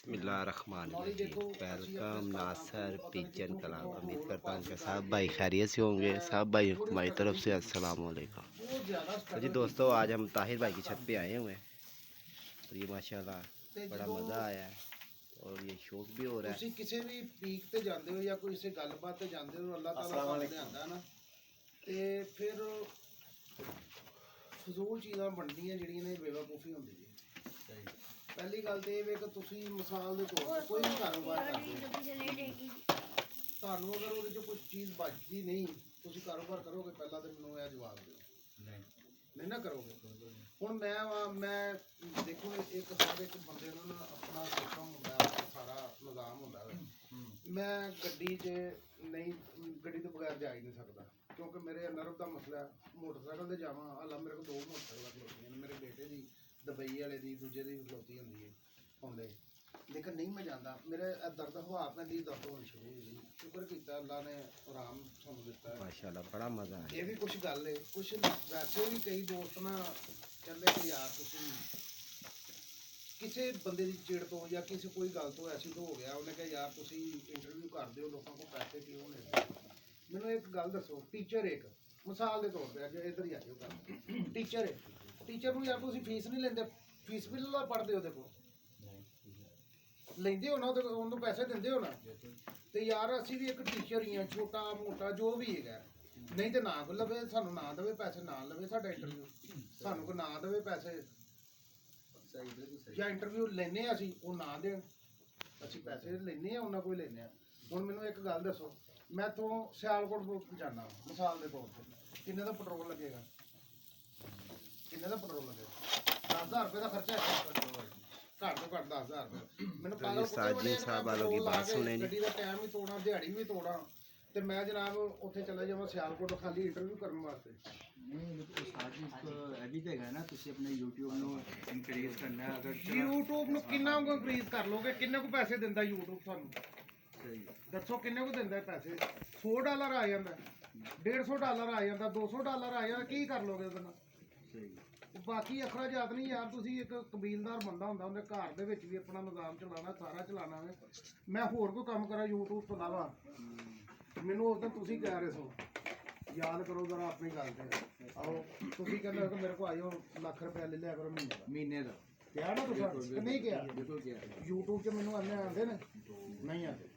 बिस्मिल्लाहिर्रहमानिर्रहीम। वेलकम नासर पिचन कलाम। उम्मीद करता हूँ कि सब भाई खैरियत से होंगे। सब भाई को हमारी तरफ से अस्सलाम वालेकुम। जी दोस्तों, आज हम ताहिर भाई की छत पे आए हुए हैं और ये माशाल्लाह बड़ा मज़ा आया है और ये शौक भी हो रहा है। किसी भी पीक ते जाते हो या कोई से गलबात ते जाते हो, अल्लाह ताला लिआंदा ना ते फिर फजूल चीज़ां बनदियां ਜਿਹੜੀਆਂ ਨੇ बेवकूफ़ी ਹੁੰਦੀ है। पहली गल तो यह कि तुसी मिसाल के तौर पर कोई भी कारोबार करते हो, ਤੁਹਾਨੂੰ अगर ਉਹਦੇ 'ਚ कुछ चीज़ बचती नहीं, तुसी कारोबार करोगे पहला तो ਮੈਨੂੰ ਇਹ जवाब ਦਿਓ। नहीं ना करोगे। ਹੁਣ मैं देखो एक हर एक बंदे ਨੂੰ ਨਾ ਆਪਣਾ ਸਿਸਟਮ ਹੁੰਦਾ ਹੈ, ਸਾਰਾ ਨਿਜ਼ਾਮ ਹੁੰਦਾ ਹੈ। मैं ਗੱਡੀ 'ਚ ਨਹੀਂ, ਗੱਡੀ ਤੋਂ ਬਗੈਰ ਜਾ ਹੀ ਨਹੀਂ ਸਕਦਾ ਕਿਉਂਕਿ ਮੇਰੇ ਨਰਵ ਦਾ ਮਸਲਾ। ਮੋਟਰਸਾਈਕਲ ਤੇ ਜਾਵਾਂ, ਹਾਲਾ ਮੇਰੇ ਕੋਲ 2 ਮੋਟਰਸਾਈਕਲ ਖਲੋਤੀਆਂ ਨੇ, ਮੇਰੇ ਬੇਟੇ ਦੀ ਦੁਬਈ ਵਾਲੇ ਦੀ, ਦੂਜੇ ਦੀ ਖਲੋਤੀ ਹੁੰਦੀ ਹੈ ਹੁੰਦੇ, ਲੇਕਿਨ ਨਹੀਂ ਮੈਂ ਜਾਂਦਾ। ਮੇਰੇ ਦਰਦ ਹਵਾ ਪੈਂਦੀ, ਦਰਦ ਹੋਣੀ ਸ਼ੁਰੂ ਹੋ ਗਈ। ਸ਼ੁਕਰ ਕੀਤਾ ਅੱਲਾ ਨੇ ਆਰਾਮ ਸਾਨੂੰ ਦਿੱਤਾ माशाल्लाह बड़ा मज़ा है। ਇਹ ਵੀ ਕੁਛ ਗੱਲ ਹੈ। ਕੁਛ ਵੈਸੇ ਵੀ ਕਈ ਦੋਸਤ ਨਾ ਕਹਿੰਦੇ ਕਿ ਯਾਰ ਤੁਸੀਂ ਕਿਸੇ ਬੰਦੇ ਦੀ ਚਿੜ ਤੋਂ ਜਾਂ ਕਿਸੇ ਕੋਈ ਗੱਲ ਤੋਂ ਐਸੀ ਤੋਂ ਹੋ ਗਿਆ, ਉਹਨੇ ਕਿਹਾ ਯਾਰ ਤੁਸੀਂ ਇੰਟਰਵਿਊ ਕਰਦੇ ਹੋ, ਲੋਕਾਂ ਕੋਲ ਪੈਸੇ ਕਿਉਂ ਲੈਂਦੇ। ਮੈਨੂੰ ਇੱਕ ਗੱਲ ਦੱਸੋ, ਟੀਚਰ ਇੱਕ ਮਿਸਾਲ ਦੇ ਤੌਰ ਤੇ ਅੱਜ ਇੱਧਰ ਹੀ ਆ ਜਾਓ ਗੱਲ, ਟੀਚਰ ਹੈ, ਟੀਚਰ ਨੂੰ ਯਾਰ ਤੁਸੀਂ ਫੀਸ ਨਹੀਂ ਲੈਂਦੇ, ਫੀਸ ਵੀ ਲਾ ਪੜ੍ਹਦੇ ਉਹਦੇ ਕੋਲ ਲੈਂਦੇ ਹੋ ਨਾ, ਉਹਨੂੰ ਪੈਸੇ ਦਿੰਦੇ ਹੋ ਨਾ। ਤੇ ਯਾਰ ਅਸੀਂ ਵੀ ਇੱਕ ਟੀਚਰ ਹੀ ਹਾਂ, ਛੋਟਾ ਮੋਟਾ ਜੋ ਵੀ ਹੈਗਾ। ਨਹੀਂ ਤੇ ਨਾ ਕੋ ਲਵੇ, ਸਾਨੂੰ ਨਾ ਦੇਵੇ ਪੈਸੇ, ਨਾ ਲਵੇ ਸਾਡਾ ਇੰਟਰਵਿਊ, ਸਾਨੂੰ ਕੋ ਨਾ ਦੇਵੇ ਪੈਸੇ ਜਾਂ ਇੰਟਰਵਿਊ ਲੈਨੇ ਆ ਅਸੀਂ, ਉਹ ਨਾ ਦੇਣ, ਅਸੀਂ ਪੈਸੇ ਲੈਨੇ ਆ ਉਹਨਾਂ ਕੋਲ ਲੈਨੇ ਆ। ਹੁਣ ਮੈਨੂੰ ਇੱਕ ਗੱਲ ਦੱਸੋ, ਮੈਂ ਤੋਂ ਸਿਆਲਕੋਟ ਜਾਣਾ ਮਿਸਾਲ ਦੇ ਤੌਰ ਤੇ, ਕਿੰਨੇ ਦਾ ਪੈਟਰੋਲ ਲੱਗੇਗਾ? ਕਿੰਨੇ ਦਾ ਪੈਟਰੋਲ ਲੱਗੇਗਾ? 10,000 रुपये का खर्चा है, घट तो घट 10,000 रुपये। मैंने पागल गड्डी का टाइम भी तोड़ा, दिहाड़ी भी तोड़ा, तो मैं जनाब उत्थे चला जावां सियालकोट खाली इंटरव्यू करने वास्ते। यूट्यूब ਨੂੰ ਕਿੰਨਾ ਕੁ ਇੰਕਰੀਜ਼ ਕਰ ਲੋਗੇ? ਕਿੰਨੇ ਕੁ ਪੈਸੇ ਦਿੰਦਾ YouTube ਤੁਹਾਨੂੰ? ਦੱਸੋ ਕਿੰਨੇ ਕੁ ਦਿੰਦਾ ਪੈਸੇ? $100 ਆ ਜਾਂਦਾ, $150 ਆ ਜਾਂਦਾ, $200 ਆ ਜਾਂਦਾ, ਕੀ ਕਰ ਲੋਗੇ ਉਹਦੇ ਨਾਲ? ਬਾਕੀ ਅਖਰਾਜਾਤ ਨਹੀਂ ਯਾਰ। ਤੁਸੀਂ ਇੱਕ ਕਬੀਲਦਾਰ ਬੰਦਾ ਹੁੰਦਾ, ਉਹਦੇ ਘਰ ਦੇ ਵਿੱਚ ਵੀ ਆਪਣਾ ਨਿਜ਼ਾਮ ਚਲਾਉਣਾ, ਸਾਰਾ ਚਲਾਉਣਾ ਹੈ। ਮੈਂ ਹੋਰ ਕੋਈ ਕੰਮ ਕਰਾਂ YouTube ਤੋਂ ਇਲਾਵਾ? ਮੈਨੂੰ ਉਸ ਦਿਨ ਤੁਸੀਂ ਕਹਿ ਰਹੇ ਸੋ, ਯਾਦ ਕਰੋ ਜ਼ਰਾ ਆਪਣੀ ਗੱਲ ਤੇ। ਆਹੋ ਤੁਸੀਂ ਕਹਿੰਦੇ ਕਿ ਮੇਰੇ ਕੋਲ ਆਇਓ ਲੱਖ ਰੁਪਇਆ ਲੈ ਲਿਆ ਕਰੋ ਮਹੀਨੇ ਦਾ, ਕਿਹਾ ਨਾ ਤੁਸੀਂ ਕਿ ਨਹੀਂ ਕਿਹਾ? YouTube 'ਚ ਮੈਨੂੰ ਆਉਂਦੇ ਨੇ, ਨਹੀਂ ਆਉਂਦੇ।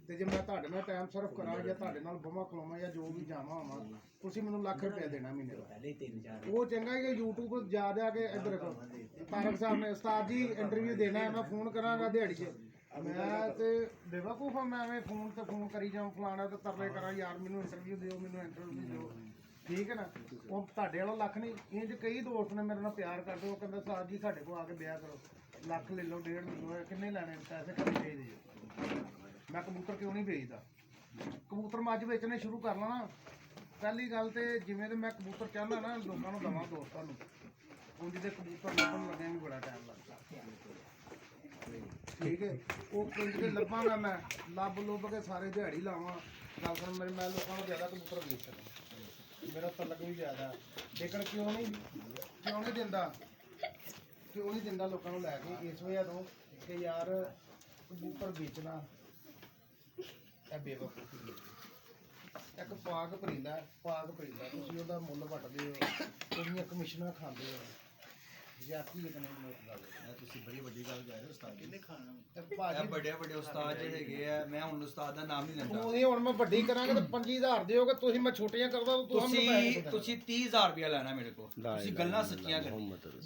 ਤੇ ਜੇ ਮੈਂ ਤੁਹਾਡੇ ਨਾਲ ਟਾਈਮ ਸਰਫ ਕਰਾਂ ਜਾਂ ਤੁਹਾਡੇ ਨਾਲ ਬਵਾਂ ਖਲੋਵਾਂ ਜਾਂ ਜੋ ਵੀ ਜਾਵਾਂ ਆਵਾਂ, ਤੁਸੀਂ ਮੈਨੂੰ ਲੱਖ ਰੁਪਇਆ ਦੇਣਾ ਮਹੀਨੇ ਦਾ। ਉਹ ਚੰਗਾ ਕਿ YouTube ਜਾ ਕੇ ਇੱਧਰ ਰੱਖੋ, ਤਾਰਕ ਸਾਹਿਬ ਨੇ ਉਸਤਾਦ ਜੀ ਇੰਟਰਵਿਊ ਦੇਣਾ ਹੈ, ਮੈਂ ਫੋਨ ਕਰਾਂਗਾ ਦਿਹਾੜੀ 'ਚ। ਮੈਂ ਤੇ ਬੇਵਕੂਫ ਹਾਂ, ਮੈਂ ਐਵੇਂ ਫੋਨ ਤੇ ਫੋਨ ਕਰੀ ਜਾਵਾਂ, ਫਲਾਣਾ ਤੇ ਤਰਲੇ ਕਰਾਂ ਯਾਰ ਮੈਨੂੰ ਇੰਟਰਵਿਊ ਦਿਓ, ਮੈਨੂੰ ਇੰਟਰਵਿਊ ਦਿਓ, ਠੀਕ ਹੈ ਨਾ? ਉਹ ਤੁਹਾਡੇ ਵਾਲਾ ਲੱਖ ਨਹੀਂ। ਇੰਝ ਕਈ ਦੋਸਤ ਨੇ ਮੇਰੇ ਨਾਲ ਪਿਆਰ ਕਰਦੇ, ਉਹ ਕਹਿੰਦਾ ਉਸਤਾਦ ਜੀ ਸਾਡੇ ਕੋਲ ਆ ਕੇ ਵਿਆਹ ਕਰੋ, ਲੱਖ ਲੈ ਲਓ, 1.5 ਲੈ ਲਓ, ਕਿੰਨੇ ਲੈਣੇ ਪੈਸੇ? ਕਿੰਨੇ ਚਾਹੀਦੇ? ਮੈਂ ਕਬੂਤਰ ਕਿਉਂ ਨਹੀਂ ਵੇਚਦਾ? ਕਬੂਤਰ ਮੱਝ ਵੇਚਣੇ ਸ਼ੁਰੂ ਕਰ ਲੈਣਾ। ਪਹਿਲੀ ਗੱਲ ਤੇ ਜਿਵੇਂ ਤੇ ਮੈਂ ਕਬੂਤਰ ਚਾਹੁੰਦਾ ਨਾ ਲੋਕਾਂ ਨੂੰ ਦਵਾਂ, ਦੋਸਤਾਂ ਨੂੰ, ਉਂਝ ਦੇ ਕਬੂਤਰ ਲੱਭਣ ਲੱਗਿਆ ਵੀ ਬੜਾ ਟਾਈਮ ਲੱਗਦਾ, ਠੀਕ ਹੈ? ਉਹ ਪਿੰਡ ਦੇ ਲੱਭਾਂਗਾ, ਮੈਂ ਲੱਭ ਲੁੱਭ ਕੇ ਸਾਰੇ ਦਿਹਾੜੀ ਲਾਵਾਂ। ਗੱਲ ਸੁਣ ਮੇਰੀ, ਮੈਂ ਲੋਕਾਂ ਨੂੰ ਜ਼ਿਆਦਾ ਕਬੂਤਰ ਵੇਚ ਸਕਦਾ, ਮੇਰਾ ਤਲਕ ਵੀ ਜ਼ਿਆਦਾ। ਲੇਕਿਨ ਕਿਉਂ ਨਹੀਂ ਦਿੰਦਾ? ਕਿਉਂ ਨਹੀਂ ਦਿੰਦਾ ਲੋਕਾਂ ਨੂੰ ਲੈ ਕੇ? ਇਸ ਵਜ੍ਹਾ ਤੋਂ ਕਿ ਯਾਰ ਕਬੂਤਰ ਵੇਚਣਾ ਇਹ ਬੇਵਕੂਫੀ ਹੈ। ਇੱਕ ਪਾਕ ਪਰਿੰਦਾ, ਤੁਸੀਂ ਉਹਦਾ ਮੁੱਲ ਵੱਟਦੇ ਹੋ, ਉਹਦੀਆਂ ਕਮਿਸ਼ਨਾਂ ਖਾਂਦੇ ਹੋ, ਜਾਤੀ ਇੱਕ ਨਹੀਂ ਗੱਲ। ਤੁਸੀਂ ਬੜੀ ਵੱਡੀ ਗੱਲ ਕਹਿ ਰਹੇ ਹੋ ਉਸਤਾਦ ਜੀ। ਭਾਜੀ ਵੱਡੇ ਉਸਤਾਦ ਜਿਹੜੇ ਹੈਗੇ ਆ, ਮੈਂ ਹੁਣ ਉਸਤਾਦ ਦਾ ਨਾਮ ਨਹੀਂ ਲੈਂਦਾ। ਤੁਸੀਂ ਹੁਣ ਮੈਂ ਵੱਡੀ ਕਰਾਂਗੇ ਤਾਂ 25,000 ਦਿਓਗੇ, ਤੁਸੀਂ ਮੈਂ ਛੋਟੀਆਂ ਕਰਦਾ ਤੁਸੀਂ 30,000 ਰੁਪਇਆ ਲੈਣਾ ਮੇਰੇ ਕੋਲ। ਤੁਸੀਂ ਗੱਲਾਂ ਸੱਚੀਆਂ ਕਰੋ।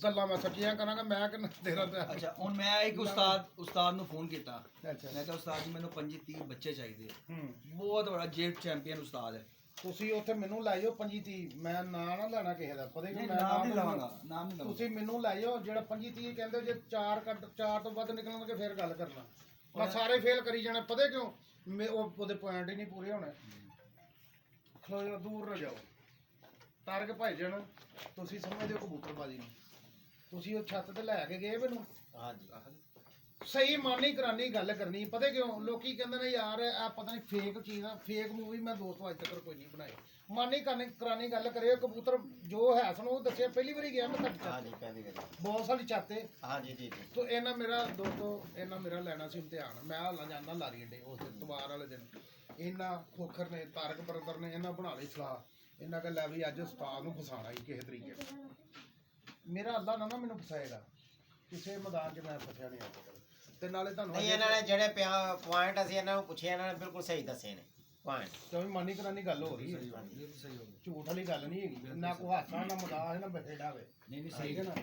ਗੱਲਾਂ ਮੈਂ ਸੱਚੀਆਂ ਕਰਾਂਗਾ, ਮੈਂ ਕਿੰਨਾ ਤੇਰਾ। ਅੱਛਾ, ਹੁਣ ਮੈਂ ਇੱਕ ਉਸਤਾਦ ਨੂੰ ਫੋਨ ਕੀਤਾ, ਮੈਂ ਕਿਹਾ ਉਸਤਾਦ ਜੀ ਮੈਨੂੰ 25-30 ਬੱਚੇ ਚਾਹੀਦੇ ਆ। ਬਹੁਤ ਬੜਾ ਜੇਟ ਚੈਂਪੀਅਨ ਉਸਤਾਦ ਹੈ। ਤੁਸੀਂ ਉੱਥੇ ਮੈਨੂੰ ਲੈ ਜਾਓ 25-30, ਮੈਂ ਨਾਂ ਨਾ ਲੈਣਾ ਕਿਸੇ ਦਾ, ਪਤਾ ਕਿ ਮੈਂ ਨਾਮ ਨਹੀਂ ਲਵਾਂਗਾ, ਨਾਮ ਨਹੀਂ ਲਵਾਂਗਾ। ਤੁਸੀਂ ਮੈਨੂੰ ਲੈ ਜਾਓ, ਜਿਹੜਾ 25-30 ਕਹਿੰਦੇ, ਜੇ 4 ਤੋਂ ਵੱਧ ਨਿਕਲਣਗੇ ਫਿਰ ਗੱਲ ਕਰਨਾ। ਮੈਂ ਸਾਰੇ ਫੇਲ ਕਰੀ ਜਾਣਾ, ਪਤਾ ਕਿਉਂ? ਉਹਦੇ ਪੁਆਇੰਟ ਹੀ ਨਹੀਂ ਪੂਰੇ ਹੋਣੇ। ਖਲੋ ਜਾਓ, ਦੂਰ ਨਾ ਜਾਓ, ਤਾਰਕ ਭਾਈ ਜਾਣ। ਤੁਸੀਂ ਸਮਝਦੇ ਹੋ ਕਬੂਤਰਬਾਜ਼ੀ ਨੂੰ? ਤੁਸੀਂ ਉਹ ਛੱਤ ਤੇ ਲੈ ਕੇ ਗਏ ਮੈਨੂੰ? ਹਾਂਜੀ। ਸਹੀ ਮਾਨੀ ਕਰਾਨੀ ਗੱਲ ਕਰਨੀ। ਪਤਾ ਕਿਉਂ ਲੋਕੀ ਕਹਿੰਦੇ ਨੇ ਯਾਰ ਆ ਪਤਾ ਨਹੀਂ ਫੇਕ ਚੀਜ਼ ਆ, ਫੇਕ ਮੂਵੀ ਮੈਂ ਦੋਸਤੋ ਅੱਜ ਤੱਕ ਕੋਈ ਨਹੀਂ ਬਣਾਈ। ਮਾਨੀ ਕਰਾਨੀ ਗੱਲ ਕਰਿਓ। ਕਬੂਤਰ ਜੋ ਹੈ ਸਾਨੂੰ ਉਹ ਦੱਸਿਆ, ਪਹਿਲੀ ਵਾਰੀ ਗਿਆ ਮੈਂ ਤੁਹਾਡੀ हाँ ਛੱਤ जी पहली बार ਬਹੁਤ ਸਾਰੀ ਛਾਤੇ हाँ जी जी जी ਤੋ ਇਹਨਾਂ ਮੇਰਾ ਦੋਸਤੋ ਇਹਨਾਂ ਮੇਰਾ ਲੈਣਾ ਸੀ ਇਮਤਿਹਾਨ। ਮੈਂ ਹਾਲਾਂ ਜਾਂਦਾ ਲਾਰੀ ਅੱਡੇ ਉਸ ਦਿਨ ਤਵਾਰ ਵਾਲੇ ਦਿਨ। ਇਹਨਾਂ ਖੋਖਰ ਨੇ ਤਾਰਕ ਬਰਦਰ ਨੇ ਇਹਨਾਂ ਬਣਾ ਲਈ ਸਲਾਹ। ਇਹਨਾਂ ਕਹਿ ਲੈ ਵੀ ਅੱਜ ਉਸਤਾਦ ਨੂੰ ਫਸਾਣਾ ਹੀ ਕਿਸੇ ਤਰੀਕੇ ਨਾਲ। ਮੇਰਾ ਅੱਲਾ ਨਾ ਮੈਨੂੰ ਫਸਾਏਗਾ ਕਿਸੇ ਮੈਦਾਨ 'ਚ। ਮੈਂ ਫਸਿਆ ਨਹੀਂ ਅੱਜ ਤੱਕ। ਤੇ ਨਾਲੇ ਤੁਹਾਨੂੰ ਨਹੀਂ ਇਹਨਾਂ ਨੇ ਜਿਹੜੇ ਪੁਆਇੰਟ ਅਸੀਂ ਇਹਨਾਂ ਨੂੰ ਪੁੱਛੇ ਇਹਨਾਂ ਨੇ ਬਿਲਕੁਲ ਸਹੀ ਦੱਸੇ ਨੇ ਪੁਆਇੰਟ। ਕਿਉਂਕਿ ਮਾਨੀ ਕਰਾਨੀ ਗੱਲ ਹੋ ਰਹੀ ਹੈ, ਸਹੀ ਹੋ ਗਿਆ। ਝੂਠ ਵਾਲੀ ਗੱਲ ਨਹੀਂ ਹੈਗੀ। ਨਾ ਕੋਈ ਹਾਸਾ ਨਾ ਮਜ਼ਾਕ ਹੈ ਨਾ ਬਖੇੜਾ ਹੋਵੇ। ਨਹੀਂ ਨਹੀਂ ਠੀਕ ਸਹੀ ਹੈ ਨਾ।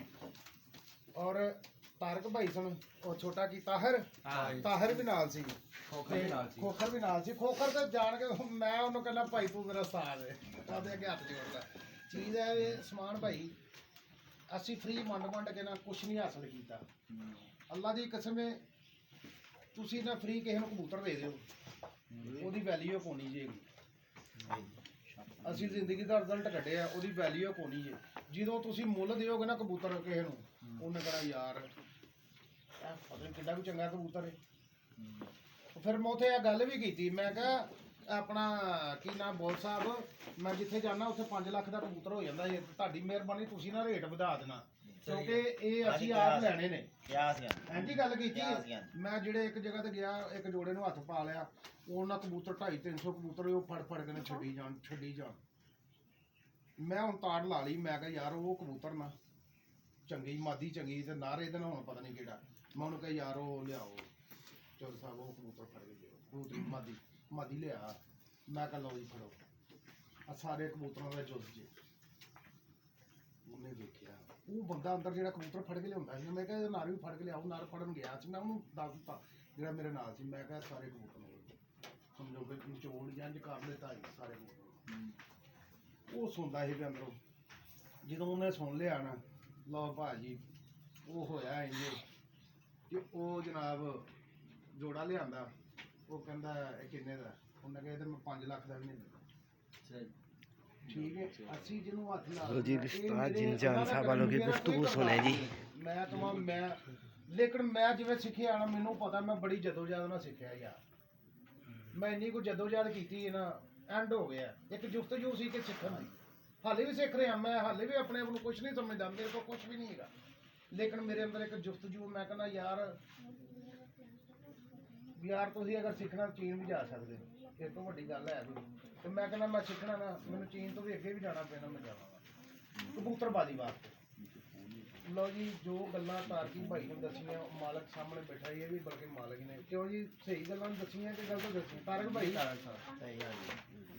ਔਰ ਤਾਰਕ ਭਾਈ ਸਨ ਉਹ ਛੋਟਾ ਕੀ ਤਾਹਿਰ ਵੀ ਨਾਲ ਸੀ, ਖੋਖਰ ਵੀ ਨਾਲ ਸੀ। ਖੋਖਰ ਵੀ ਨਾਲ ਸੀ। ਖੋਖਰ ਤੇ ਜਾਣ ਕੇ ਮੈਂ ਉਹਨੂੰ ਕਹਿੰਦਾ ਭਾਈ ਤੂੰ ਮੇਰਾ ਉਸਤਾਦ ਹੈ। ਉਹਦੇ ਅੱਗੇ ਹੱਥ ਜੋੜਦਾ। ਚੀਜ਼ ਹੈ ਇਹ ਸਮਾਨ ਭਾਈ ਅਸੀਂ ਫ੍ਰੀ ਵੰਡ ਕੇ ਨਾ ਕੁਛ ਨਹੀਂ ਹਾਸਲ ਕੀਤਾ। ਅੱਲਾ ਦੀ ਕਸਮ ਹੈ ਤੁਸੀਂ ਨਾ ਫ੍ਰੀ ਕਿਸੇ ਨੂੰ ਕਬੂਤਰ ਦੇ ਦਿਓ ਉਹਦੀ ਵੈਲਿਊ ਕੋਣੀ ਜੇਗੀ। ਅਸੀਂ ਜ਼ਿੰਦਗੀ ਦਾ ਰਿਜ਼ਲਟ ਕੱਢਿਆ ਉਹਦੀ ਵੈਲਿਊ ਕੋਣੀ ਜੇ। ਜਦੋਂ ਤੁਸੀਂ ਮੁੱਲ ਦਿਓਗੇ ਨਾ ਕਬੂਤਰ ਕਿਸੇ ਨੂੰ ਉਹਨੇ ਕਹਿਣਾ ਯਾਰ ਇਹ ਪਤਾ ਨੀ ਕਿੱਡਾ ਵੀ ਚੰਗਾ ਕਬੂਤਰ ਹੈ। ਫਿਰ ਮੈਂ ਉੱਥੇ ਇਹ ਗੱਲ ਵੀ ਕੀਤੀ। ਮੈਂ ਕਿਹਾ ਆਪਣਾ ਕੀ ਨਾਮ ਬੋਲ ਸਾਹਿਬ ਮੈਂ ਜਿੱਥੇ ਜਾਣਾ ਉੱਥੇ 5 ਲੱਖ ਦਾ ਕਬੂਤਰ ਹੋ ਜਾਂਦਾ ਹੈ। ਤੁਹਾਡੀ ਮਿਹਰਬਾਨੀ ਤੁਸੀਂ ਨਾ ਰੇਟ ਵਧਾ ਦੇਣਾ ਕਿਉਂਕਿ ਇਹ ਅਸੀਂ ਆਪ ਲੈਣੇ ਨੇ। ਕਿਆ ਸੀ ਐਂਜੀ ਗੱਲ ਕੀਤੀ ਹੈ। ਮੈਂ ਜਿਹੜੇ ਇੱਕ ਜਗ੍ਹਾ ਤੇ ਗਿਆ ਇੱਕ ਜੋੜੇ ਨੂੰ ਹੱਥ ਪਾ ਲਿਆ। ਉਹਨਾਂ ਕਬੂਤਰ 250-300 ਕਬੂਤਰ ਉਹ ਫੜ ਕੇ ਨੇ ਛੱਡੀ ਜਾਣ। ਮੈਂ ਹੁਣ ਤਾੜ ਲਾ ਲਈ। ਮੈਂ ਕਿਹਾ ਯਾਰ ਉਹ ਕਬੂਤਰ ਨਾ ਚੰਗੀ ਮਾਦੀ ਚੰਗੀ ਤੇ ਨਾਰੇ ਇਹਦੇ ਨਾਲ ਹੁਣ ਪਤਾ ਨਹੀਂ ਕਿਹੜਾ। ਮੈਂ ਉਹਨੂੰ ਕਿਹਾ ਯਾਰ ਉਹ ਲਿਆਓ ਚੌਧਰੀ ਸਾਹਿਬ ਉਹ ਕਬੂਤਰ ਫੜ ਕੇ ਦਿਓ ਕਬੂਤਰੀ ਮਾਦੀ ਲਿਆ। ਮੈਂ ਕਿਹਾ ਲਓ ਜੀ ਫੜੋ ਆ ਸਾਰੇ ਕਬੂਤਰਾਂ ਦਾ ਜੁੱਸ ਜੀ। ਉਹਨੇ ਦੇਖਿਆ ਉਹ ਬੰਦਾ ਅੰਦਰ ਜਿਹੜਾ ਕਬੂਤਰ ਫੜ ਕੇ ਲਿਆਉਂਦਾ ਸੀ। ਮੈਂ ਕਿਹਾ ਇਹ ਨਾਰ ਵੀ ਫੜ ਕੇ ਲਿਆਓ। ਨਾਰ ਫੜਨ ਗਿਆ ਸੀ। ਮੈਂ ਉਹਨੂੰ ਦੱਸ ਦਿੱਤਾ ਜਿਹੜਾ ਮੇਰੇ ਨਾਲ ਸੀ। ਮੈਂ ਕਿਹਾ ਸਾਰੇ ਕਬੂਤਰ ਸਮਝੋ ਕਿ ਨਿਚੋੜ ਜਾਂ ਕਰ ਦਿੱਤਾ ਸਾਰੇ ਕਬੂਤਰ। ਉਹ ਸੁਣਦਾ ਸੀ ਵੀ ਅੰਦਰੋਂ ਜਦੋਂ ਉਹਨੇ ਸੁਣ ਲਿਆ ਨਾ ਲਓ ਭਾਜੀ ਉਹ ਹੋਇਆ ਇੰਜੇ ਕਿ ਉਹ ਜਨਾਬ ਜੋੜਾ ਲਿਆਂਦਾ। ਉਹ ਕਹਿੰਦਾ ਇਹ ਕਿੰਨੇ ਦਾ? ਉਹਨੇ ਕਿਹਾ ਇਹ ਤਾਂ ਮੈਂ 5 ਲੱਖ ਦਾ ਵੀ ਨਹੀਂ ਦਿੰਦਾ। ठीक है ਅਸੀਂ ਜਿਹਨੂੰ ਹੱਥ ਲਾ लो जी उस्ताद जिनजान साहब वालों की गुफ्तगू सुने जी। ਮੈਂ ਤਾਂ ਮੈਂ ਲੇਕਿਨ ਮੈਂ ਜਿਵੇਂ ਸਿੱਖਿਆ ਨਾ ਮੈਨੂੰ ਪਤਾ ਮੈਂ ਬੜੀ ਜਦੋਜਹਿਦ ਨਾਲ ਸਿੱਖਿਆ ਯਾਰ। ਮੈਂ ਇੰਨੀ ਕੁ ਜਦੋਜਹਿਦ ਕੀਤੀ ਹੈ ਨਾ ਐਂਡ ਹੋ ਗਿਆ। ਇੱਕ ਜੁਸਤਜੂ ਸੀ ਕਿ ਸਿੱਖਣ ਦੀ ਹਾਲੇ ਵੀ ਸਿੱਖ ਰਿਹਾ। ਮੈਂ ਹਾਲੇ ਵੀ ਆਪਣੇ ਆਪ ਨੂੰ ਕੁਝ ਨਹੀਂ ਸਮਝਦਾ। ਮੇਰੇ ਕੋਲ ਕੁਝ ਵੀ ਨਹੀਂ ਹੈਗਾ ਲੇਕਿਨ ਮੇਰੇ ਅੰਦਰ ਇੱਕ ਜੁਸਤਜੂ। ਮੈਂ ਕਹਿੰਦਾ ਯਾਰ ਤੁਸੀਂ ਅਗਰ ਸਿੱਖਣਾ ਚੀਨ ਵੀ ਜਾ ਸਕਦੇ ਹੋ। ਇਹ ਤੋਂ ਵੱਡੀ ਗੱਲ ਹੈ ਕੋਈ। ਤੇ ਮੈਂ ਕਹਿੰਦਾ ਮੈਂ ਸਿੱਖਣਾ ਨਾ ਮੈਨੂੰ ਚੀਨ ਤੋਂ ਵੀ ਅੱਗੇ ਵੀ ਜਾਣਾ ਪੈਣਾ। ਮੈਂ ਜਾਵਾਂਗਾ ਕਬੂਤਰਬਾਜ਼ੀ ਵਾਸਤੇ। ਲਓ ਜੀ ਜੋ ਗੱਲਾਂ ਤਾਰਕੀ ਭਾਈ ਨੇ ਦੱਸੀਆਂ ਮਾਲਕ ਸਾਹਮਣੇ ਬੈਠਾ ਇਹ ਵੀ ਬਲਕਿ ਮਾਲਕ ਨੇ ਕਿਉਂ ਜੀ ਸਹੀ ਗੱਲਾਂ ਦੱਸੀਆਂ ਕਿ ਗਲਤ ਦੱਸੀਆਂ? ਤਾਰਕ ਭਾਈ ਸਹੀ ਹਾਂ ਜੀ